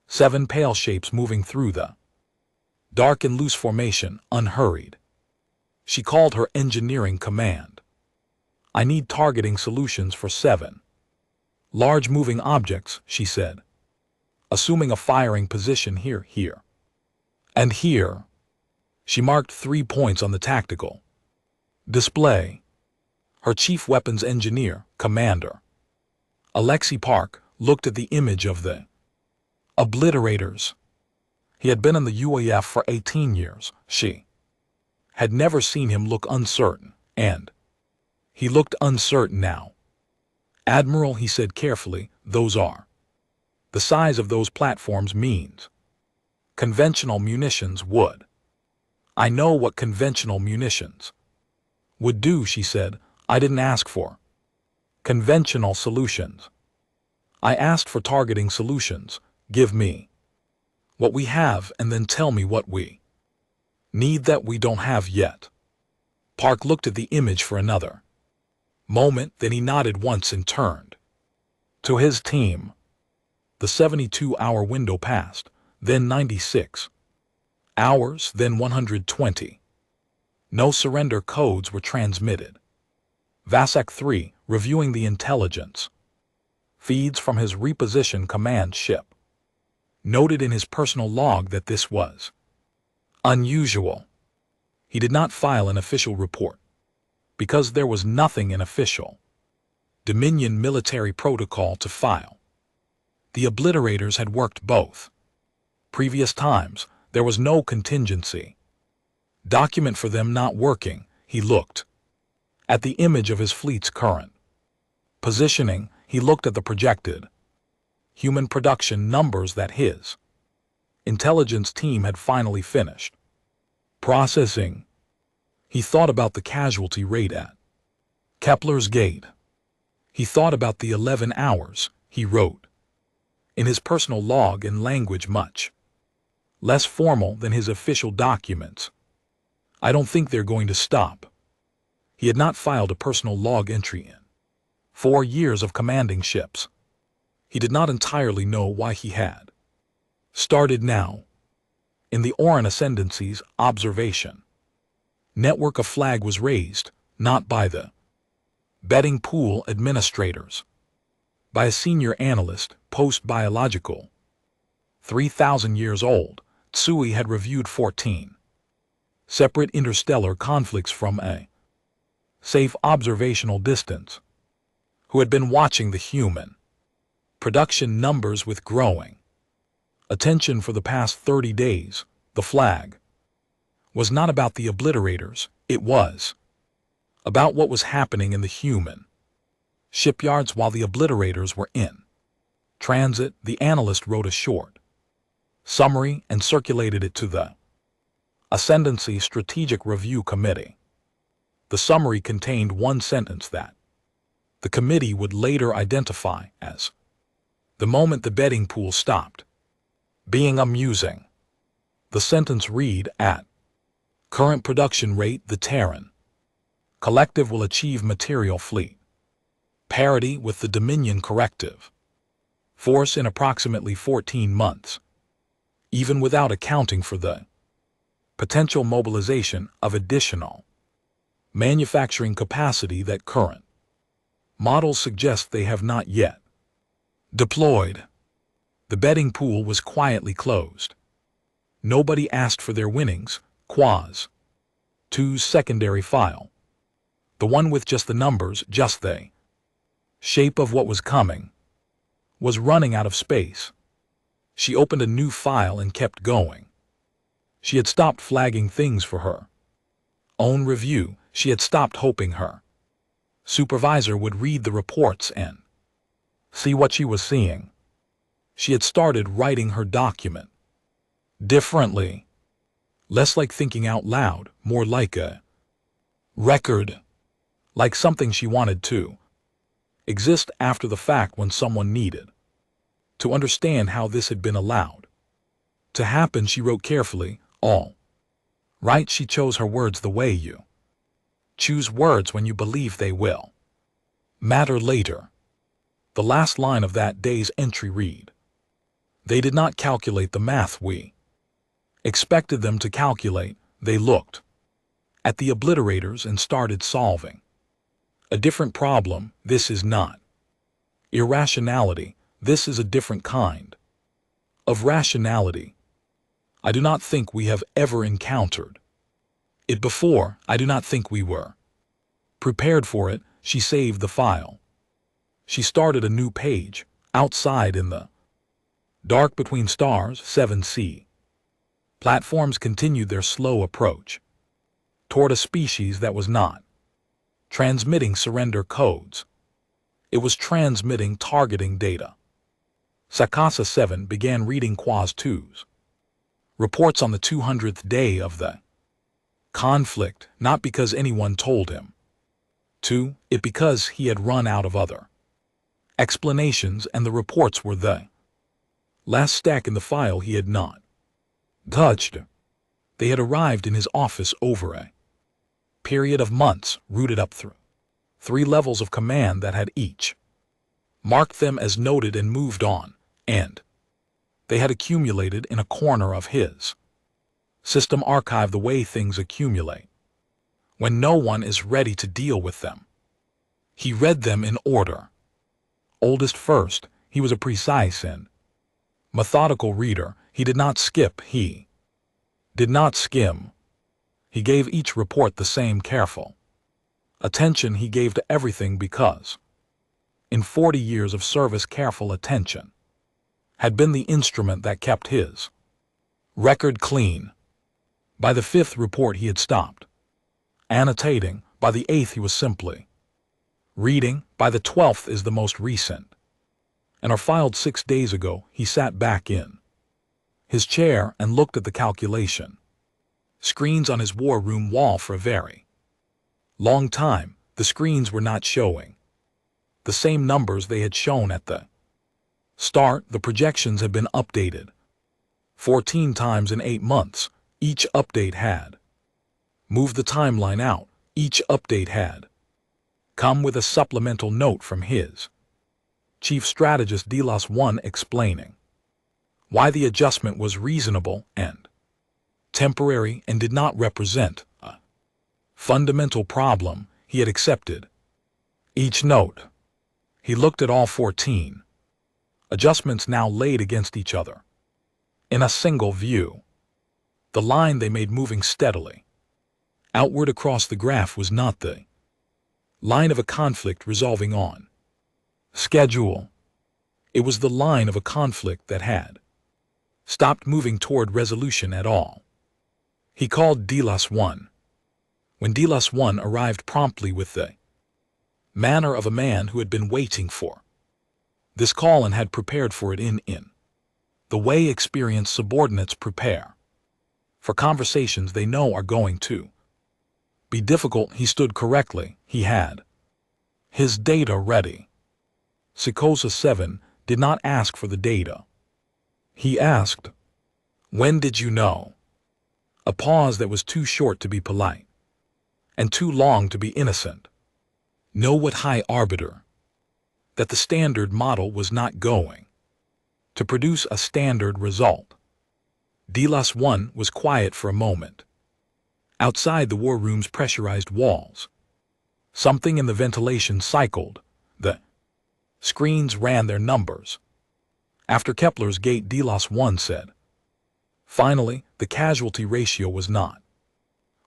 7 pale shapes moving through the dark and loose formation, unhurried. She called her engineering command. I need targeting solutions for 7 large moving objects, she said, assuming a firing position here, here, and here. She marked 3 points on the tactical display. Her chief weapons engineer, Commander Alexei Park, looked at the image of the obliterators. He had been in the UAF for 18 years. She had never seen him look uncertain, and he looked uncertain now. Admiral, he said carefully, those are the size of those platforms means conventional munitions would. I know what conventional munitions would do, she said. I didn't ask for conventional solutions. I asked for targeting solutions. Give me what we have and then tell me what we need that we don't have yet. Park looked at the image for another moment, then he nodded once and turned to his team. The 72-hour window passed, then 96 hours, then 120. No surrender codes were transmitted. Vasak 3, reviewing the intelligence feeds from his reposition command ship, noted in his personal log that this was unusual. He did not file an official report because there was nothing in official Dominion military protocol to file. The obliterators had worked both previous times. There was no contingency document for them not working. He looked at the image of his fleet's current positioning. He looked at the projected human production numbers that his intelligence team had finally finished processing. He thought about the casualty rate at Kepler's Gate. He thought about the 11 hours, he wrote in his personal log in language much less formal than his official documents. I don't think they're going to stop. He had not filed a personal log entry in 4 years of commanding ships. He did not entirely know why he had started now. In the Oran Ascendancy's observation network, a flag was raised, not by the betting pool administrators, by a senior analyst, post-biological 3,000 years old, Tsui had reviewed 14 separate interstellar conflicts from a safe observational distance, who had been watching the human production numbers with growing attention for the past 30 days. The flag was not about the obliterators, it was about what was happening in the human shipyards while the obliterators were in transit. The analyst wrote a short summary and circulated it to the Ascendancy Strategic Review Committee. The summary contained one sentence that the committee would later identify as the moment the betting pool stopped being amusing. The sentence read, at current production rate, the Terran Collective will achieve material fleet parity with the Dominion Corrective Force in approximately 14 months, even without accounting for the potential mobilization of additional manufacturing capacity that current models suggest they have not yet deployed. The betting pool was quietly closed. Nobody asked for their winnings. Quaz 2's secondary file, the one with just the numbers, just the shape of what was coming, was running out of space. She opened a new file and kept going. She had stopped flagging things for her own review. She had stopped hoping her supervisor would read the reports and see what she was seeing. She had started writing her document differently, less like thinking out loud, more like a record, like something she wanted to exist after the fact when someone needed to understand how this had been allowed to happen. She wrote carefully, all right. She chose her words the way you choose words when you believe they will matter later. The last line of that day's entry read, they did not calculate the math we expected them to calculate. They looked at the obliterators and started solving a different problem. This is not irrationality. This is a different kind of rationality. I do not think we have ever encountered it before. I do not think we were prepared for it. She saved the file. She started a new page. Outside in the dark between stars, 7C platforms continued their slow approach toward a species that was not transmitting surrender codes. It was transmitting targeting data. Sakasa 7 began reading Quaz 2's reports on the 200th day of the conflict, not because anyone told him to, it because he had run out of other explanations, and the reports were the last stack in the file he had not touched. They had arrived in his office over a period of months, rooted up through 3 levels of command that had each marked them as noted and moved on, and they had accumulated in a corner of his system archive the way things accumulate when no one is ready to deal with them. He read them in order. Oldest first. He was a precise and methodical reader. He did not skip. He did not skim. He gave each report the same careful attention he gave to everything because, in 40 years of service, careful attention had been the instrument that kept his record clean. By the 5th report he had stopped annotating. By the 8th he was simply reading. By the 12th is the most recent, and are filed 6 days ago. He sat back in his chair and looked at the calculation screens on his war room wall for a very long time. The screens were not showing the same numbers they had shown at the start. The projections had been updated 14 times in 8 months. Each update had moved the timeline out. Each update had come with a supplemental note from his chief strategist Delos 1 explaining why the adjustment was reasonable and temporary and did not represent a fundamental problem. He had accepted each note. He looked at all 14 adjustments now laid against each other. in a single view. The line they made moving steadily outward across the graph was not the line of a conflict resolving on schedule. It was the line of a conflict that had stopped moving toward resolution at all. He called D+1. When D+1 arrived promptly with the manner of a man who had been waiting for this call and had prepared for it in the way experienced subordinates prepare for conversations they know are going to be difficult, he stood correctly. He had his data ready. Sikosa 7 did not ask for the data. He asked, "When did you know?" A pause that was too short to be polite and too long to be innocent. Know what, high arbiter? That the standard model was not going to produce a standard result. D+1 was quiet for a moment. Outside the war room's pressurized walls, something in the ventilation cycled. The screens ran their numbers. After Kepler's gate, D+1 said, "Finally, the casualty ratio was not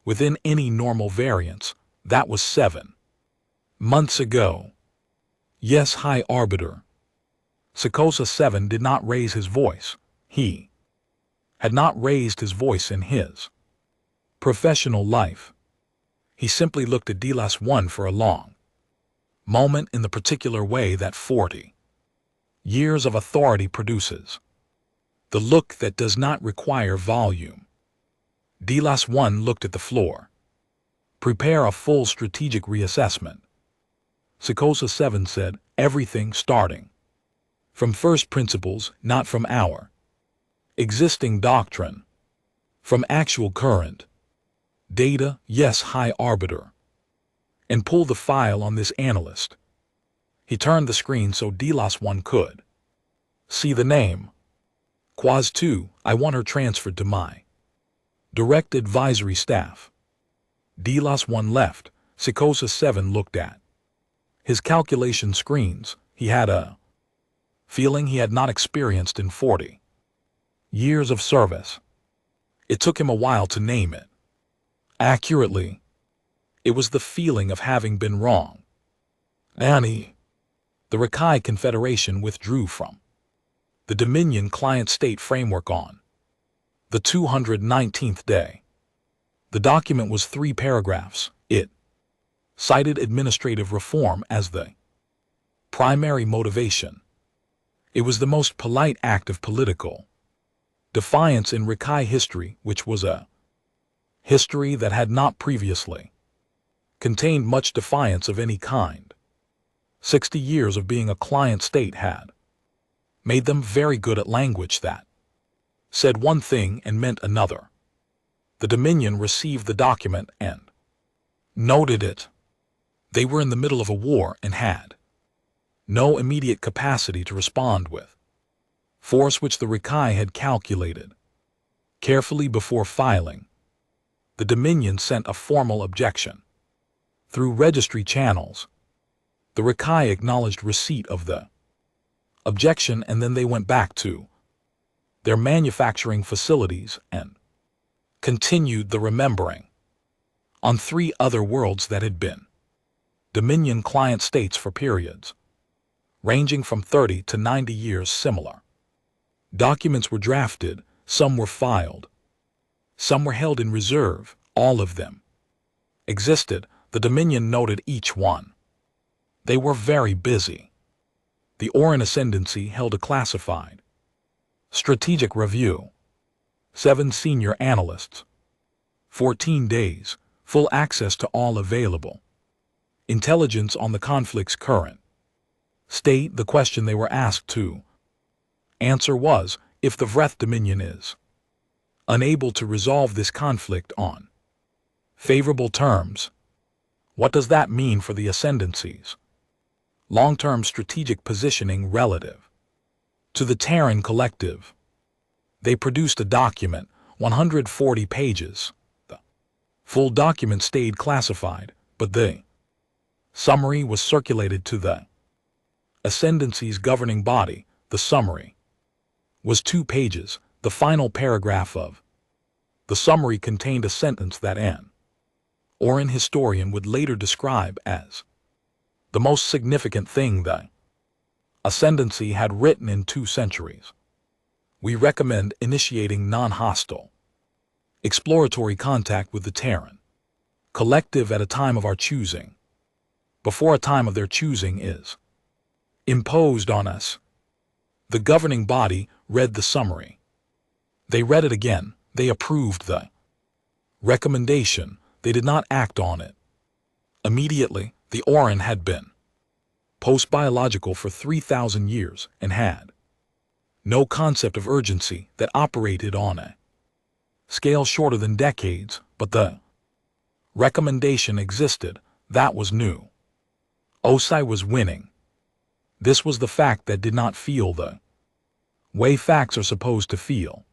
within any normal variance. That was 7 months ago." "Yes, high arbiter." Sikosa 7 did not raise his voice. He had not raised his voice in his professional life. He simply looked at D+1 for a long moment in the particular way that 40 years of authority produces. The look that does not require volume. D+1 looked at the floor. "Prepare a full strategic reassessment." Sikosa 7 said, "Everything starting from first principles, not from our existing doctrine, from actual current data." "Yes, high arbiter." "And pull the file on this analyst." He turned the screen so D+1 could see the name. Quaz 2, I want her transferred to my direct advisory staff. D+1 left. Sikosa 7 looked at his calculation screens. He had a feeling he had not experienced in 40 years of service. It took him a while to name it accurately. It was the feeling of having been wrong. Annie. The Rakai Confederation withdrew from the Dominion Client State Framework on the 219th day. The document was 3 paragraphs. It cited administrative reform as the primary motivation. It was the most polite act of political defiance in Rakai history, which was a history that had not previously contained much defiance of any kind. 60 years of being a client state had made them very good at language that said one thing and meant another. The Dominion received the document and noted it. They were in the middle of a war and had no immediate capacity to respond with force, which the Rakai had calculated carefully before filing. The Dominion sent a formal objection through registry channels. The Rakai acknowledged receipt of the objection, and then they went back to their manufacturing facilities and continued the remembering on 3 other worlds that had been Dominion client states for periods ranging from 30 to 90 years. Similar documents were drafted, some were filed, some were held in reserve, all of them existed. The Dominion noted each one. They were very busy. The Oran Ascendancy held a classified strategic review. 7 senior analysts. 14 days, full access to all available intelligence on the conflict's current state. The question they were asked to answer was, if the Vreth Dominion is unable to resolve this conflict on favorable terms, what does that mean for the Ascendancy's long-term strategic positioning relative to the Terran Collective? They produced a document, 140 pages. The full document stayed classified, but the summary was circulated to the Ascendancy's governing body. The summary was 2 pages. The final paragraph of the summary contained a sentence that an Oran historian would later describe as the most significant thing the ascendancy had written in 2 centuries. We recommend initiating non-hostile, exploratory contact with the Terran collective at a time of our choosing, before a time of their choosing is imposed on us. The governing body read the summary. They read it again. They approved the recommendation. They did not act on it. Immediately, the Oran had been post-biological for 3,000 years and had no concept of urgency that operated on a scale shorter than decades, but the recommendation existed. That was new. Osai was winning. This was the fact that did not feel the way facts are supposed to feel.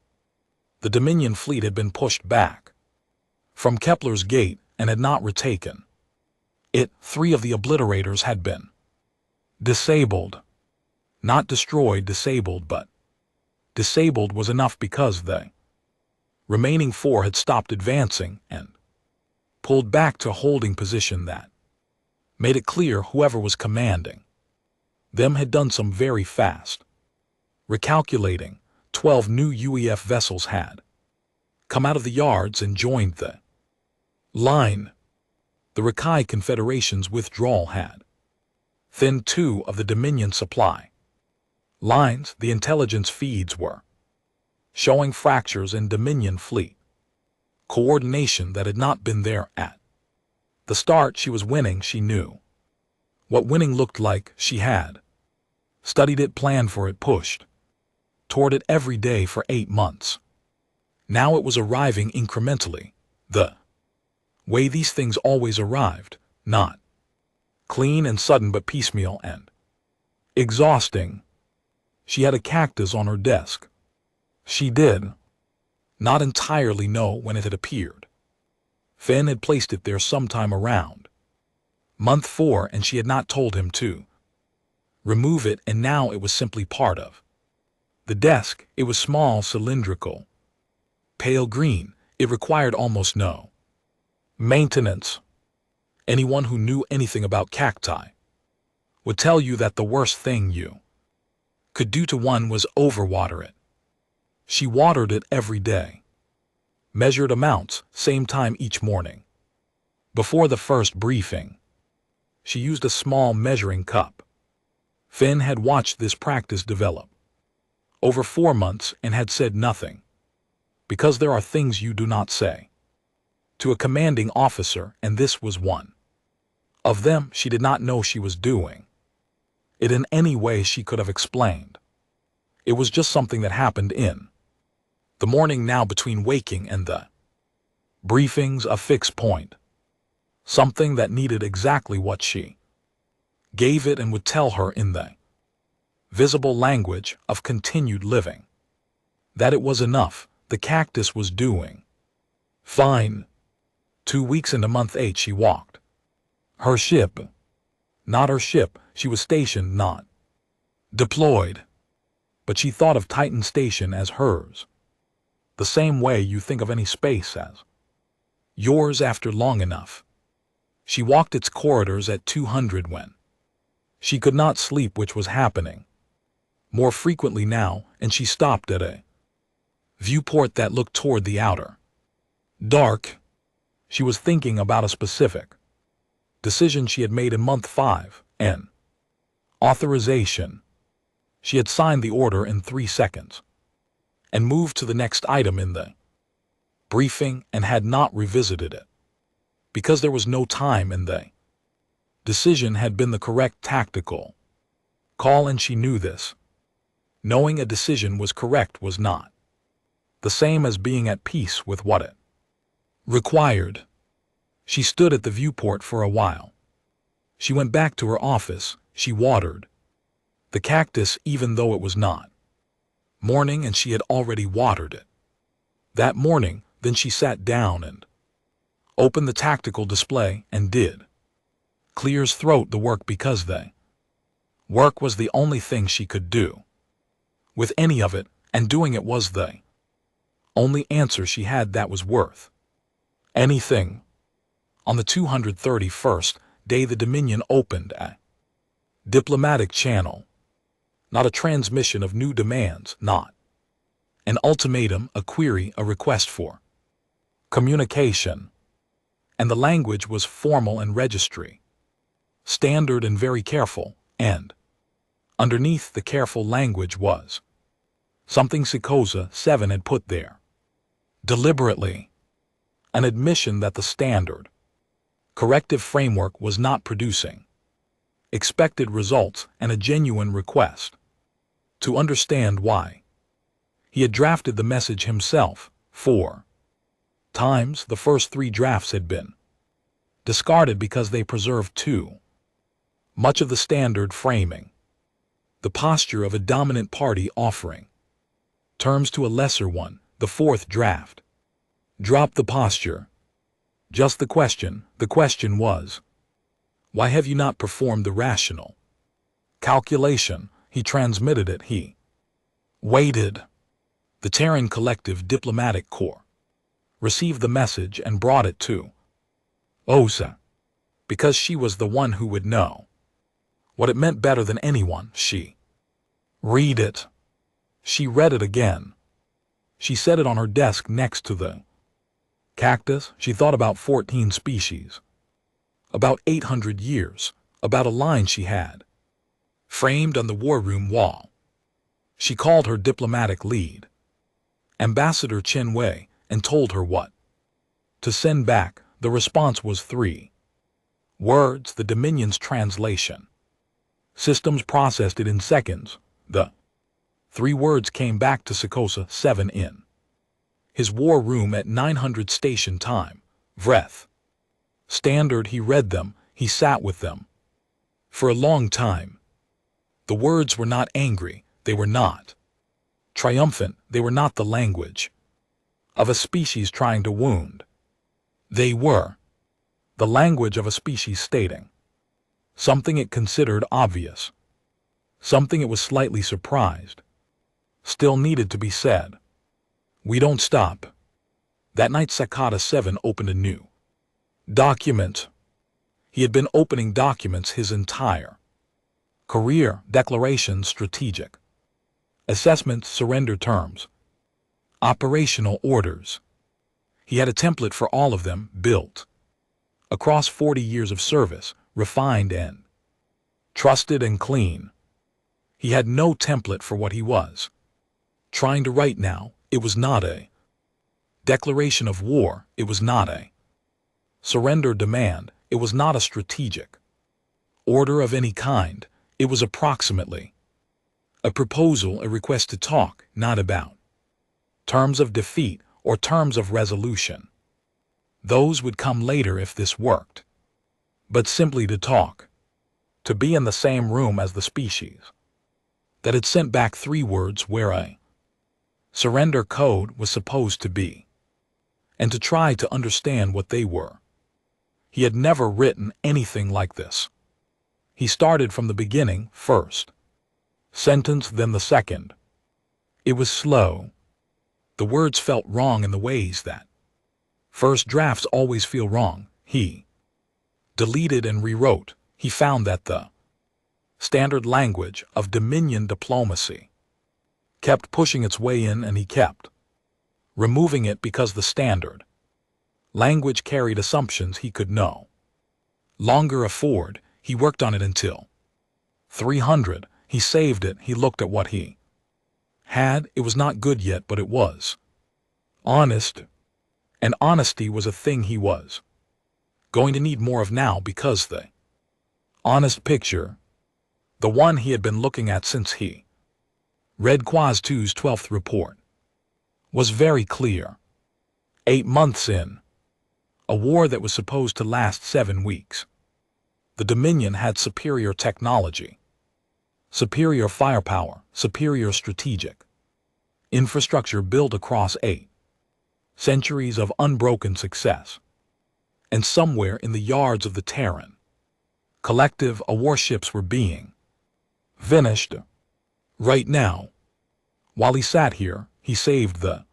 The Dominion fleet had been pushed back from Kepler's gate and had not retaken it. 3 of the obliterators had been disabled. Not destroyed, disabled, but disabled was enough because the remaining 4 had stopped advancing and pulled back to holding position. That made it clear whoever was commanding them had done some very fast recalculating. 12 new UEF vessels had come out of the yards and joined the line. The Rakai Confederation's withdrawal had thinned 2 of the Dominion supply lines. The intelligence feeds were showing fractures in Dominion fleet coordination that had not been there at the start. She was winning. She knew what winning looked like. She had studied it, planned for it, pushed toward it every day for 8 months. Now it was arriving incrementally, the way these things always arrived, not clean and sudden but piecemeal and exhausting. She had a cactus on her desk. She did not entirely know when it had appeared. Finn had placed it there sometime around month 4, and she had not told him to remove it, and now it was simply part of the desk. It was small, cylindrical, pale green. It required almost no maintenance. Anyone who knew anything about cacti would tell you that the worst thing you could do to one was overwater it. She watered it every day, measured amounts, same time each morning. Before the first briefing, she used a small measuring cup. Finn had watched this practice develop over 4 months and had said nothing, because there are things you do not say to a commanding officer, and this was one of them. She did not know she was doing it in any way she could have explained. It was just something that happened in the morning now between waking and the briefings, a fixed point, something that needed exactly what she gave it and would tell her in the visible language of continued living that it was enough. The cactus was doing fine. 2 weeks into month 8 she walked her ship. Not her ship. She was stationed, not deployed. But she thought of Titan Station as hers, the same way you think of any space as yours after long enough. She walked its corridors at 200 when she could not sleep, which was happening more frequently now, and she stopped at a viewport that looked toward the outer dark. She was thinking about a specific decision she had made in month 5, an authorization. She had signed the order in 3 seconds and moved to the next item in the briefing and had not revisited it because there was no time, and the decision had been the correct tactical call, and she knew this. Knowing a decision was correct was not the same as being at peace with what it required. She stood at the viewport for a while. She went back to her office. She watered the cactus even though it was not morning and she had already watered it that morning. Then she sat down and opened the tactical display and did Clear's throat the work, because the work was the only thing she could do with any of it, and doing it was the Only answer she had that was worth anything. On the 231st day the Dominion opened a diplomatic channel, not a transmission of new demands, not an ultimatum, a query, a request for communication. And the language was formal and registry, standard and very careful, and underneath the careful language was something Sekosa 7 had put there, deliberately, an admission that the standard corrective framework was not producing expected results and a genuine request to understand why. He had drafted the message himself 4 times. The first 3 drafts had been discarded because they preserved too much of the standard framing, the posture of a dominant party offering terms to a lesser one. The 4th draft dropped the posture. Just the question was, why have you not performed the rational calculation? He transmitted it. He waited. The Terran Collective Diplomatic Corps received the message and brought it to Osa, because she was the one who would know what it meant better than anyone. She read it. She read it again. She set it on her desk next to the cactus. She thought about 14 species, about 800 years, about a line she had framed on the war room wall. She called her diplomatic lead, Ambassador Chen Wei, and told her what to send back. The response was 3 words. The Dominion's translation systems processed it in seconds. The 3 words came back to Sekosa 7 in his war room at 900 station time. Vreth. Standard. He read them. He sat with them for a long time. The words were not angry. They were not triumphant. They were not the language of a species trying to wound. They were the language of a species stating something it considered obvious, something it was slightly surprised still needed to be said. We don't stop. That night Sakata 7 opened a new document. He had been opening documents his entire career: declarations, strategic assessments, surrender terms, operational orders. He had a template for all of them, built across 40 years of service, refined and trusted and clean. He had no template for what he was trying to write now. It was not a declaration of war. It was not a surrender demand. It was not a strategic order of any kind. It was approximately a proposal, a request to talk, not about terms of defeat or terms of resolution. Those would come later if this worked. But simply to talk, to be in the same room as the species that had sent back 3 words where a surrender code was supposed to be, and to try to understand what they were. He had never written anything like this. He started from the beginning, first sentence, then the second. It was slow. The words felt wrong in the ways that first drafts always feel wrong. He deleted and rewrote. He found that the standard language of Dominion diplomacy kept pushing its way in, and he kept removing it because the standard language carried assumptions he could no longer afford. He worked on it until 300. He saved it. He looked at what he had. It was not good yet, but it was honest. And honesty was a thing he was going to need more of now, because the honest picture, the one he had been looking at since he read Quaz 2's 12th report, was very clear. 8 months in, a war that was supposed to last 7 weeks. The Dominion had superior technology, superior firepower, superior strategic infrastructure built across 8 centuries of unbroken success. And somewhere in the yards of the Terran Collective, warships were being finished. Right now, while he sat here, he saved the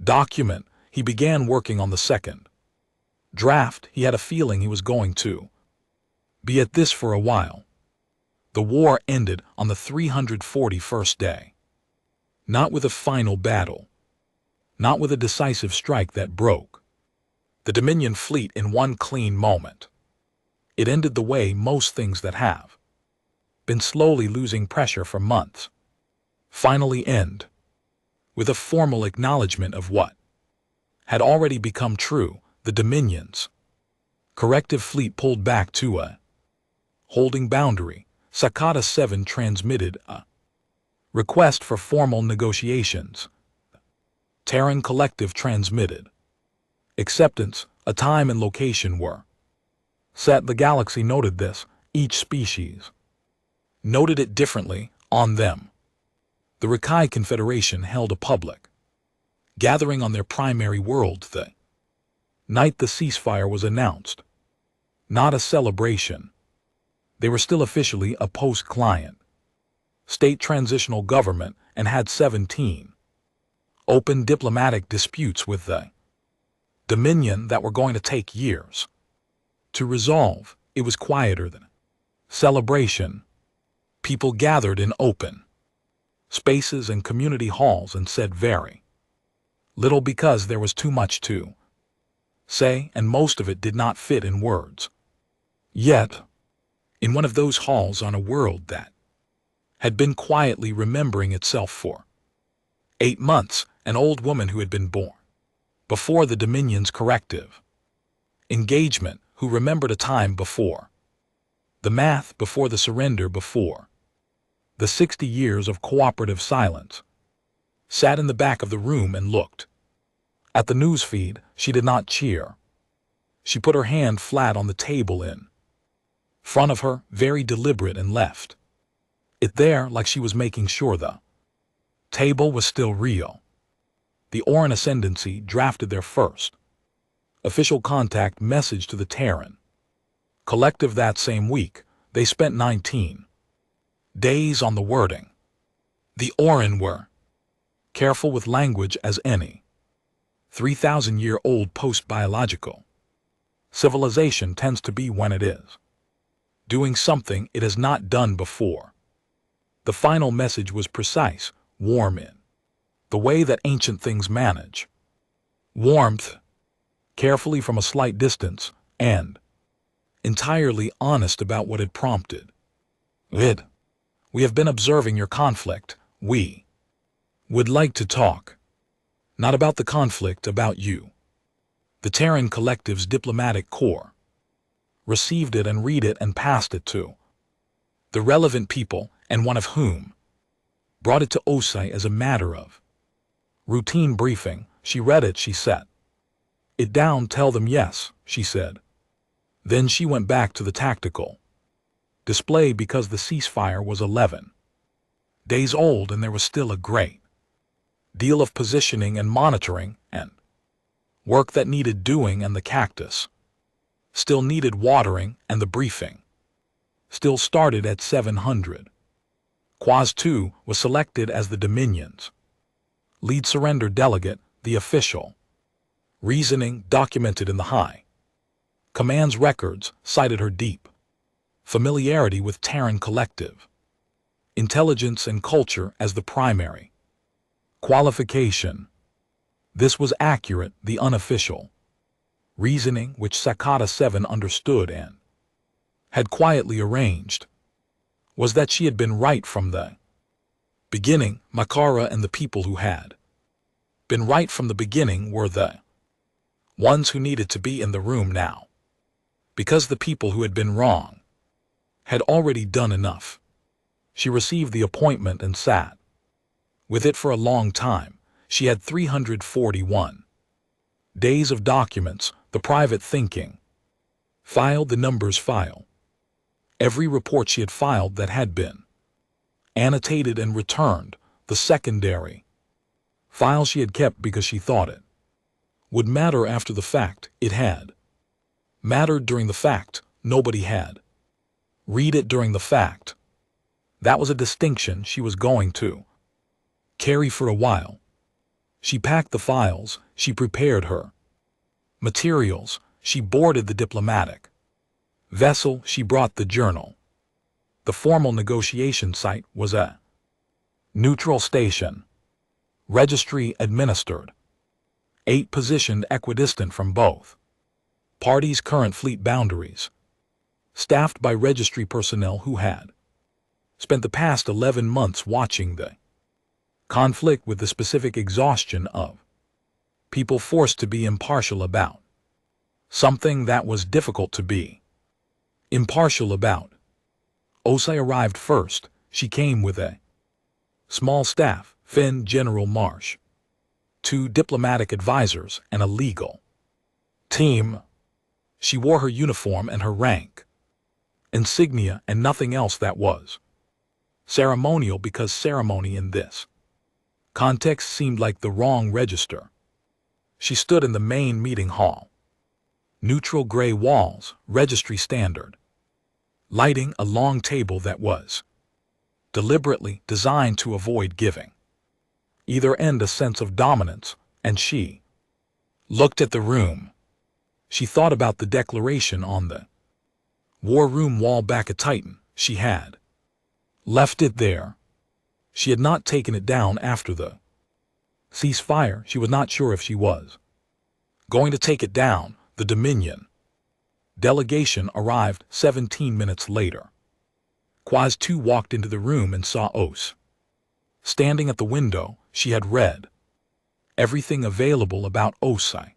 Document, he began working on the second. Draft, he had a feeling he was going to be at this for a while. The war ended on the 341st day. Not with a final battle. Not with a decisive strike that broke the Dominion fleet in one clean moment. It ended the way most things that have been slowly losing pressure for months finally end, with a formal acknowledgement of what had already become true. The Dominion's corrective fleet pulled back to a holding boundary. Sakata 7 transmitted a request for formal negotiations. Terran Collective transmitted acceptance. A time and location were set. The galaxy noted this. Each species noted it differently on them. The Rikai Confederation held a public gathering on their primary world the night the ceasefire was announced. Not a celebration. They were still officially a post-client state transitional government and had 17 open diplomatic disputes with the Dominion that were going to take years to resolve. It was quieter than celebration. People gathered in open spaces and community halls and said very little because there was too much to say, and most of it did not fit in words. Yet, in one of those halls on a world that had been quietly remembering itself for 8 months, an old woman who had been born before the Dominion's corrective engagement, who remembered a time before the math, before the surrender, before the 60 years of cooperative silence, sat in the back of the room and looked at the news feed. She did not cheer. She put her hand flat on the table in front of her, very deliberate, and left it there like she was making sure the table was still real. The Oran Ascendancy drafted their first official contact message to the Terran Collective that same week. They spent 19 days on the wording. The Oran were careful with language as any 3,000-year-old post-biological civilization tends to be when it is doing something it has not done before. The final message was precise, warm in the way that ancient things manage warmth, carefully from a slight distance, and entirely honest about what had prompted it. We have been observing your conflict. We would like to talk. Not about the conflict, about you. The Terran Collective's diplomatic corps received it and read it and passed it to the relevant people, and one of whom brought it to Osai as a matter of routine briefing. She read it, she set it down. Tell them yes, she said. Then she went back to the tactical display because the ceasefire was 11 days old and there was still a great deal of positioning and monitoring and work that needed doing, and the cactus still needed watering, and the briefing still started at 700. Quaz 2 was selected as the Dominion's lead surrender delegate. The official reasoning, documented in the High Command's records, cited her deep familiarity with Terran Collective intelligence and culture as the primary qualification. This was accurate. The unofficial reasoning, which Sakata 7 understood and had quietly arranged, was that she had been right from the beginning. Makara and the people who had been right from the beginning were the ones who needed to be in the room now, because the people who had been wrong had already done enough. She received the appointment and sat with it for a long time. She had 341 days of documents, the private thinking filed, the numbers file, every report she had filed that had been annotated and returned, the secondary file she had kept because she thought it would matter after the fact. It had mattered during the fact. Nobody had read it during the fact. That was a distinction she was going to carry for a while. She packed the files, she prepared her materials, she boarded the diplomatic vessel, she brought the journal. The formal negotiation site was a neutral station, registry administered, 8 positioned equidistant from both parties' current fleet boundaries, staffed by registry personnel who had spent the past 11 months watching the conflict with the specific exhaustion of people forced to be impartial about something that was difficult to be impartial about. Osai arrived first. She came with a small staff, Finn General Marsh, 2 diplomatic advisors, and a legal team. She wore her uniform and her rank insignia and nothing else that was ceremonial, because ceremony in this context seemed like the wrong register. She stood in the main meeting hall. Neutral gray walls, registry standard lighting, a long table that was deliberately designed to avoid giving either end a sense of dominance, and she looked at the room. She thought about the declaration on the war room wall back at Titan. She had left it there. She had not taken it down after the ceasefire. She was not sure if she was going to take it down. The Dominion delegation arrived 17 minutes later. Quaz 2 walked into the room and saw Os standing at the window. She had read everything available about Osai: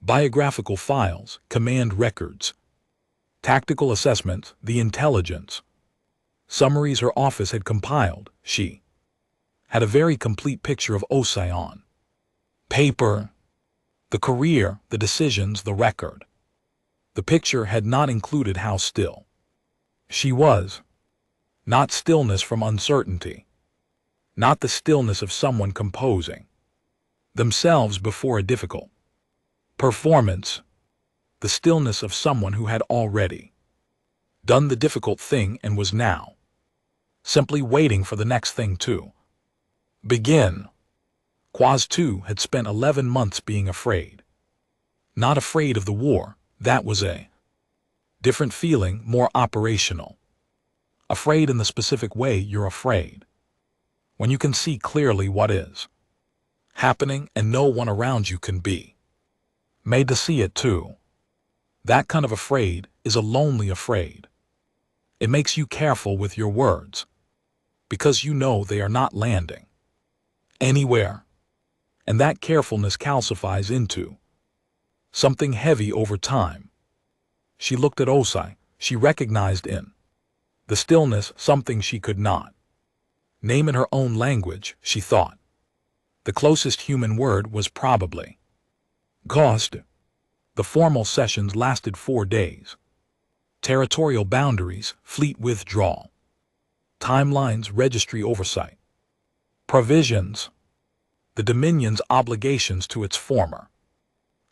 biographical files, command records, tactical assessments, the intelligence summaries her office had compiled. She had a very complete picture of Osai on paper: the career, the decisions, the record. The picture had not included how still she was. Not stillness from uncertainty. Not the stillness of someone composing themselves before a difficult performance. The stillness of someone who had already done the difficult thing and was now simply waiting for the next thing to begin. Quaz 2 had spent 11 months being afraid. Not afraid of the war, that was a different feeling, more operational. Afraid in the specific way you're afraid when you can see clearly what is happening and no one around you can be made to see it too. That kind of afraid is a lonely afraid. It makes you careful with your words, because you know they are not landing anywhere. And that carefulness calcifies into something heavy over time. She looked at Osai. She recognized in the stillness something she could not name in her own language. She thought the closest human word was probably cost. The formal sessions lasted 4 days. Territorial boundaries, fleet withdrawal, timelines, registry oversight, provisions, the Dominion's obligations to its former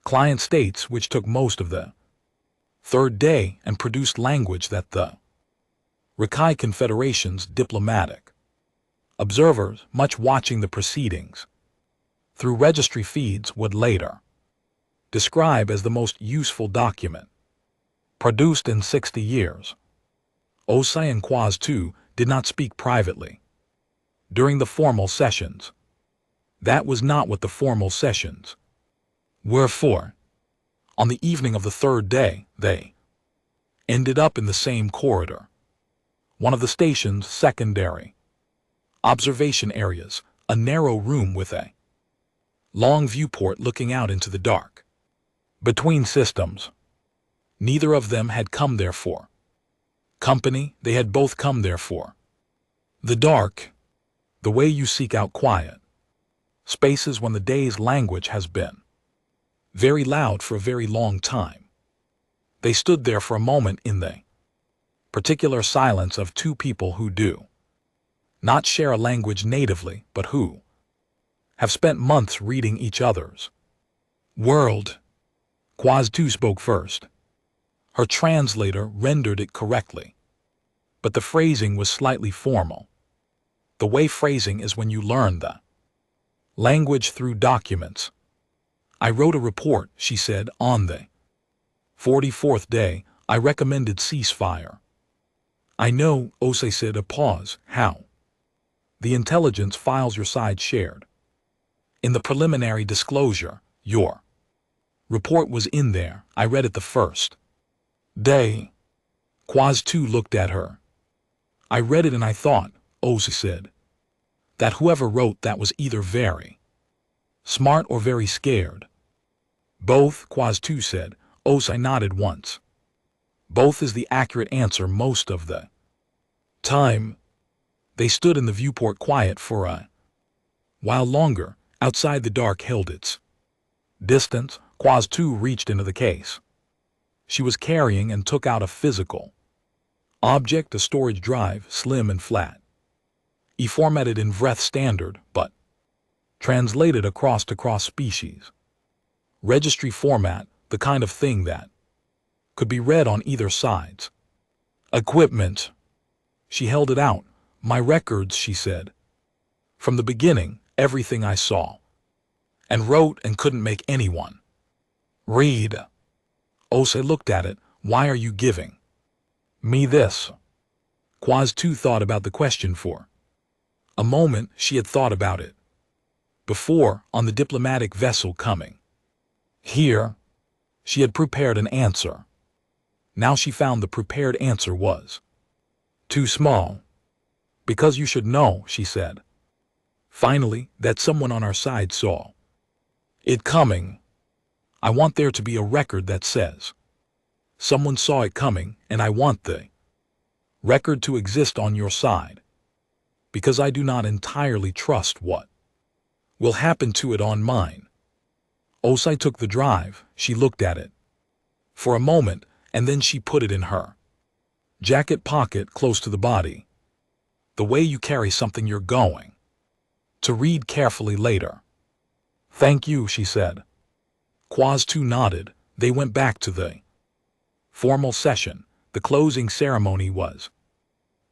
client states, which took most of the 3rd day and produced language that the Rakai Confederation's diplomatic observers, much watching the proceedings through registry feeds, would later describe as the most useful document produced in 60 years. Osai and Quaz 2 did not speak privately during the formal sessions. That was not what the formal sessions were for. On the evening of the 3rd day, they ended up in the same corridor, one of the station's secondary observation areas, a narrow room with a long viewport looking out into the dark between systems. Neither of them had come there for company. They had both come there for the dark, the way you seek out quiet spaces when the day's language has been very loud for a very long time. They stood there for a moment in the particular silence of 2 people who do not share a language natively, but who have spent months reading each other's world. Quaz 2 spoke first. Her translator rendered it correctly, but the phrasing was slightly formal. The way phrasing is when you learn the Language through documents. I wrote a report, she said, on the 44th day. I recommended ceasefire. I know, Osei said. A pause. How? The intelligence files your side shared. In the preliminary disclosure, your report was in there. I read it the first day. Quaz 2 looked at her. I read it and I thought, Osei said, that whoever wrote that was either very smart or very scared. Both, Quaz 2 said. Osei nodded once. Both is the accurate answer most of the time. They stood in the viewport quiet for a while longer. Outside, the dark held its distance. Quaz 2 reached into the case she was carrying and took out a physical object, a storage drive, slim and flat. Formatted in Vreth standard, but translated across to cross-species registry format, the kind of thing that could be read on either sides. Equipment. She held it out. My records, she said. From the beginning, everything I saw and wrote and couldn't make anyone read. Osei looked at it. Why are you giving me this? Quaz 2 thought about the question for a moment. She had thought about it before, on the diplomatic vessel coming here. She had prepared an answer. Now she found the prepared answer was too small. Because you should know, she said. Finally, that someone on our side saw it coming. I want there to be a record that says someone saw it coming, and I want the record to exist on your side. Because I do not entirely trust what will happen to it on mine. Osei took the drive. She looked at it for a moment, and then she put it in her jacket pocket close to the body. The way you carry something you're going to read carefully later. Thank you, she said. Quaz 2 nodded. They went back to the formal session. The closing ceremony was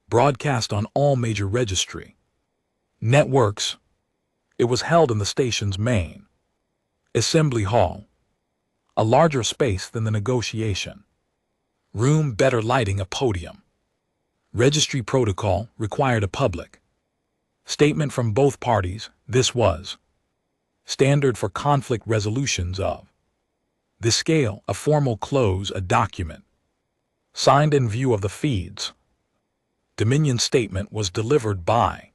broadcast on all major registry networks. It was held in the station's main assembly hall, a larger space than the negotiation room, better lighting, a podium. Registry protocol required a public statement from both parties. This was standard for conflict resolutions of this scale. A formal close, a document signed in view of the feeds. Dominion statement was delivered by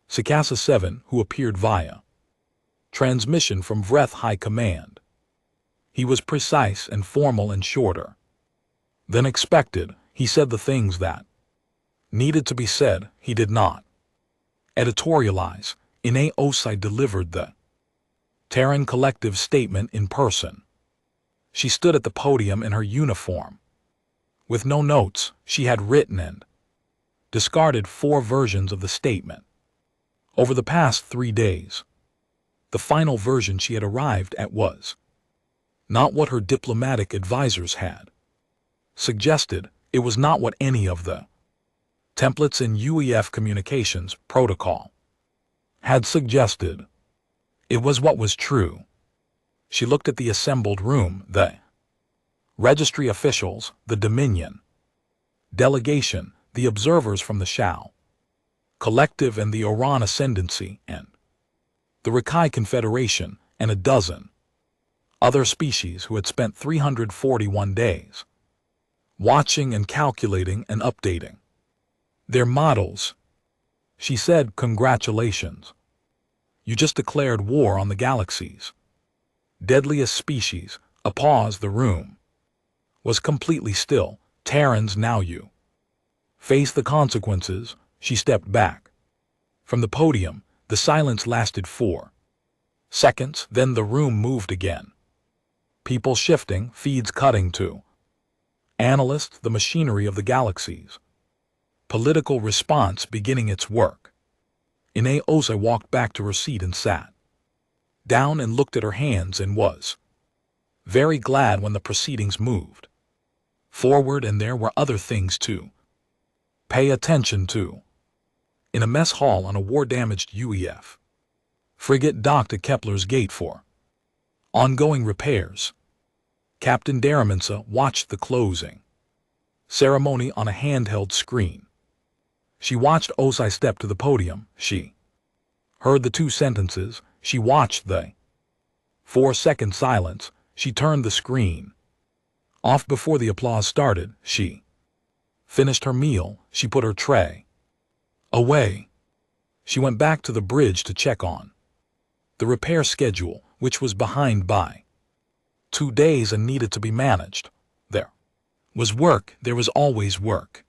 Sakasa 7, who appeared via transmission from Vreth High Command. He was precise and formal and shorter than expected. He said the things that needed to be said. He did not editorialize. Ine Osei delivered the Terran collective statement in person. She stood at the podium in her uniform. With no notes, she had written and discarded 4 versions of the statement over the past 3 days. The final version she had arrived at was not what her diplomatic advisors had suggested. It was not what any of the templates in UEF communications protocol had suggested. It was what was true. She looked at the assembled room, the registry officials, the Dominion delegation, the observers from the Shao Collective and the Oran Ascendancy, and the Rakai Confederation, and a dozen other species who had spent 341 days watching and calculating and updating their models. She said, congratulations. You just declared war on the galaxy's deadliest species. A pause. The room was completely still. Terrans, now you face the consequences. She stepped back from the podium. The silence lasted 4 seconds, then the room moved again. People shifting, feeds cutting to analysts, the machinery of the galaxies. Political response beginning its work. Ine Osei walked back to her seat and sat down and looked at her hands and was very glad when the proceedings moved forward, and there were other things to pay attention to. In a mess hall on a war-damaged UEF Frigate docked at Kepler's Gate for ongoing repairs. Captain Daraminsa watched the closing ceremony on a handheld screen. She watched Osai step to the podium. She heard the 2 sentences. She watched the 4-second silence. She turned the screen off before the applause started. She finished her meal. She put her tray away. She went back to the bridge to check on the repair schedule, which was behind by 2 days and needed to be managed. There was work. There was always work.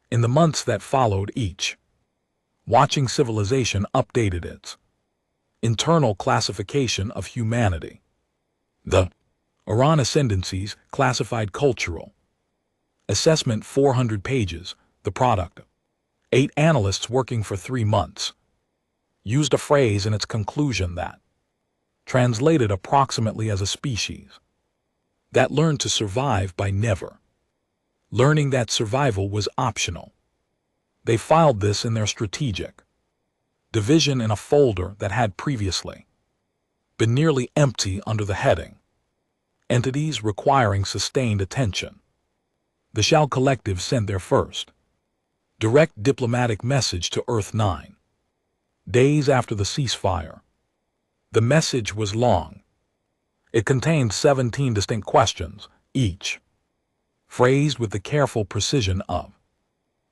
In the months that followed, each watching civilization updated its internal classification of humanity. The Iran Ascendancies classified cultural assessment 400 pages, the product of 8 analysts working for 3 months, used a phrase in its conclusion that translated approximately as a species that learned to survive by never learning that survival was optional. They filed this in their strategic division in a folder that had previously been nearly empty under the heading Entities Requiring Sustained Attention. The Shao Collective sent their first direct diplomatic message to Earth 9 days after the ceasefire. The message was long. It contained 17 distinct questions, each phrased with the careful precision of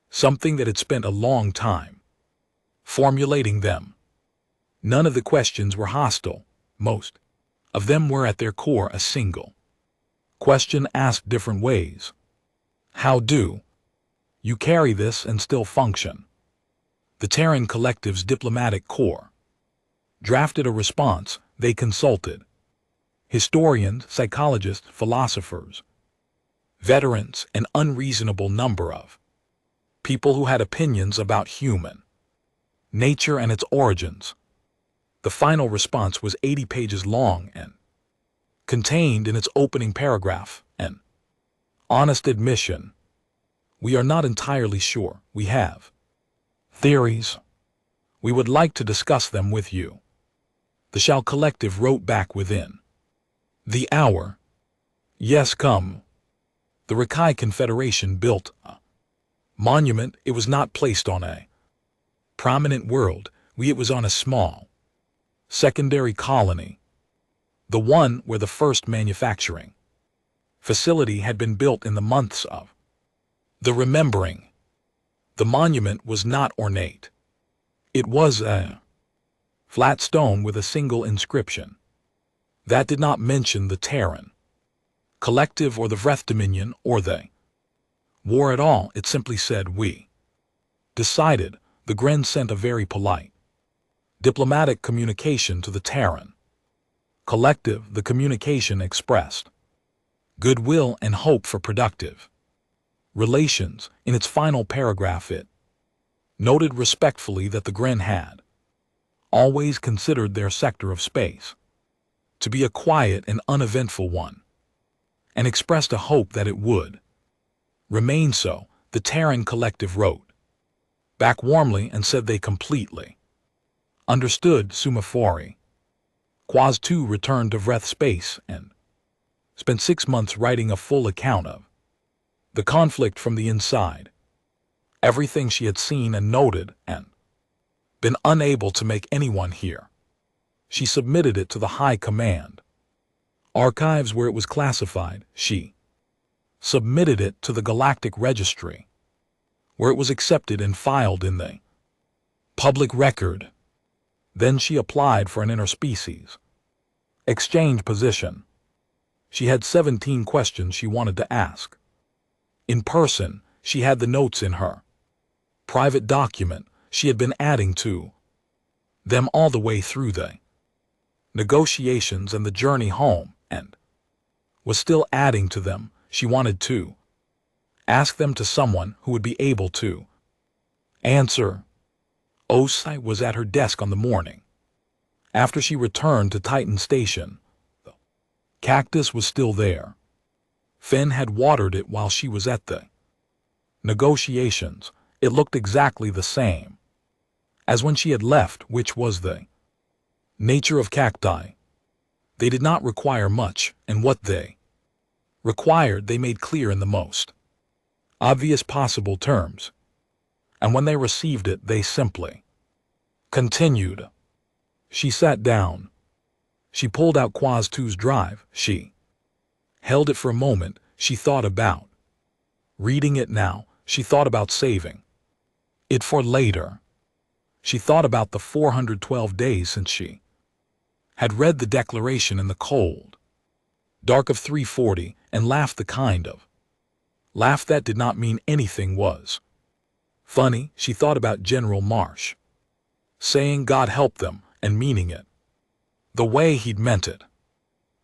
something that had spent a long time formulating them. None of the questions were hostile. Most of them were at their core a single question asked different ways. How do you carry this and still function? The Terran Collective's diplomatic corps drafted a response. They consulted historians, psychologists, philosophers, veterans, an unreasonable number of people who had opinions about human nature and its origins. The final response was 80 pages long and contained in its opening paragraph an honest admission. We are not entirely sure. We have theories. We would like to discuss them with you. The Shao Collective wrote back within the hour. Yes, come. The Rakai Confederation built a monument. It was not placed on a prominent world. It was on a small secondary colony, the one where the first manufacturing facility had been built in the months of the remembering. The monument was not ornate. It was a flat stone with a single inscription that did not mention the Terran Collective or the Vreth Dominion or the war at all. It simply said, "We decided." The Gren sent a very polite diplomatic communication to the Terran Collective. The communication expressed goodwill and hope for productive relations. In its final paragraph, it noted respectfully that the Gren had always considered their sector of space to be a quiet and uneventful one, and expressed a hope that it would remain so. The Terran Collective wrote back warmly and said they completely understood. Sumafori Quaz 2 returned to Vreth space and spent 6 months writing a full account of the conflict from the inside, everything she had seen and noted and been unable to make anyone hear. She submitted it to the High Command archives where it was classified. She submitted it to the Galactic Registry where it was accepted and filed in the public record. Then she applied for an interspecies exchange position. She had 17 questions she wanted to ask. In person, she had the notes in her private document. She had been adding to them all the way through the negotiations and the journey home, and was still adding to them. She wanted to ask them to someone who would be able to answer. Osai was at her desk on the morning after she returned to Titan Station. The cactus was still there. Finn had watered it while she was at the negotiations. It looked exactly the same as when she had left, which was the Nature of cacti. They did not require much, and what they required they made clear in the most obvious possible terms. And when they received it, they simply continued. She sat down. She pulled out Quaz 2's drive. She held it for a moment. She thought about reading it now. She thought about saving it for later. She thought about the 412 days since she had read the declaration in the cold dark of 340 and laughed the kind of laugh that did not mean anything was funny. She thought about General Marsh saying God help them and meaning it the way he'd meant it.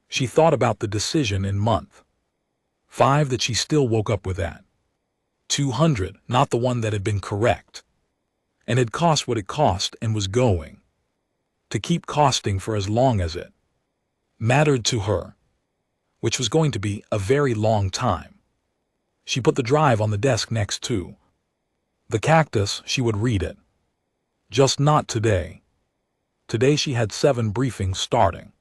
She thought about the decision in month 5 that she still woke up with at 200, not the one that had been correct and had cost what it cost and was going to keep costing for as long as it mattered to her, which was going to be a very long time. She put the drive on the desk next to the cactus. She would read it. Just not today. Today she had 7 briefings starting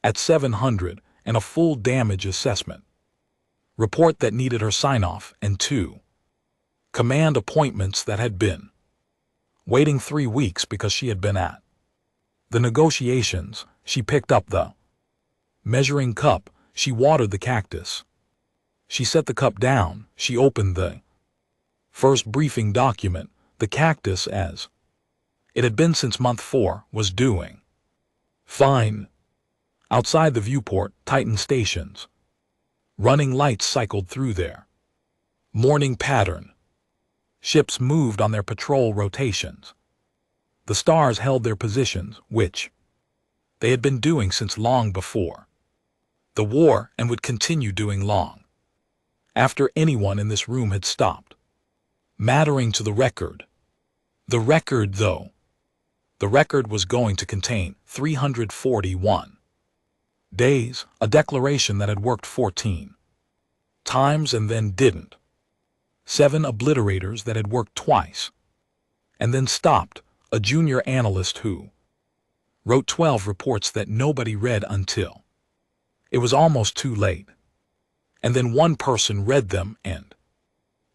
at 700 and a full damage assessment report that needed her sign-off and 2 command appointments that had been waiting 3 weeks because she had been at the negotiations. She picked up the measuring cup. She watered the cactus. She set the cup down. She opened the first briefing document. The cactus, as it had been since month 4, was doing fine. Outside the viewport, Titan stations. Running lights cycled through their morning pattern. Ships moved on their patrol rotations. The stars held their positions, which they had been doing since long before the war and would continue doing long after anyone in this room had stopped mattering to the record. The record, though, the record was going to contain 341 days, a declaration that had worked 14 times and then didn't, 7 obliterators that had worked twice and then stopped, a junior analyst who wrote 12 reports that nobody read until it was almost too late, and then one person read them and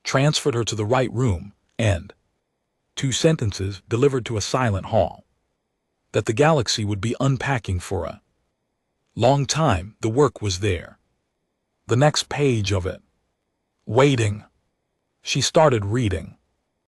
transferred her to the right room, and 2 sentences delivered to a silent hall that the galaxy would be unpacking for a long time. The work was there. The next page of it. Waiting. She started reading.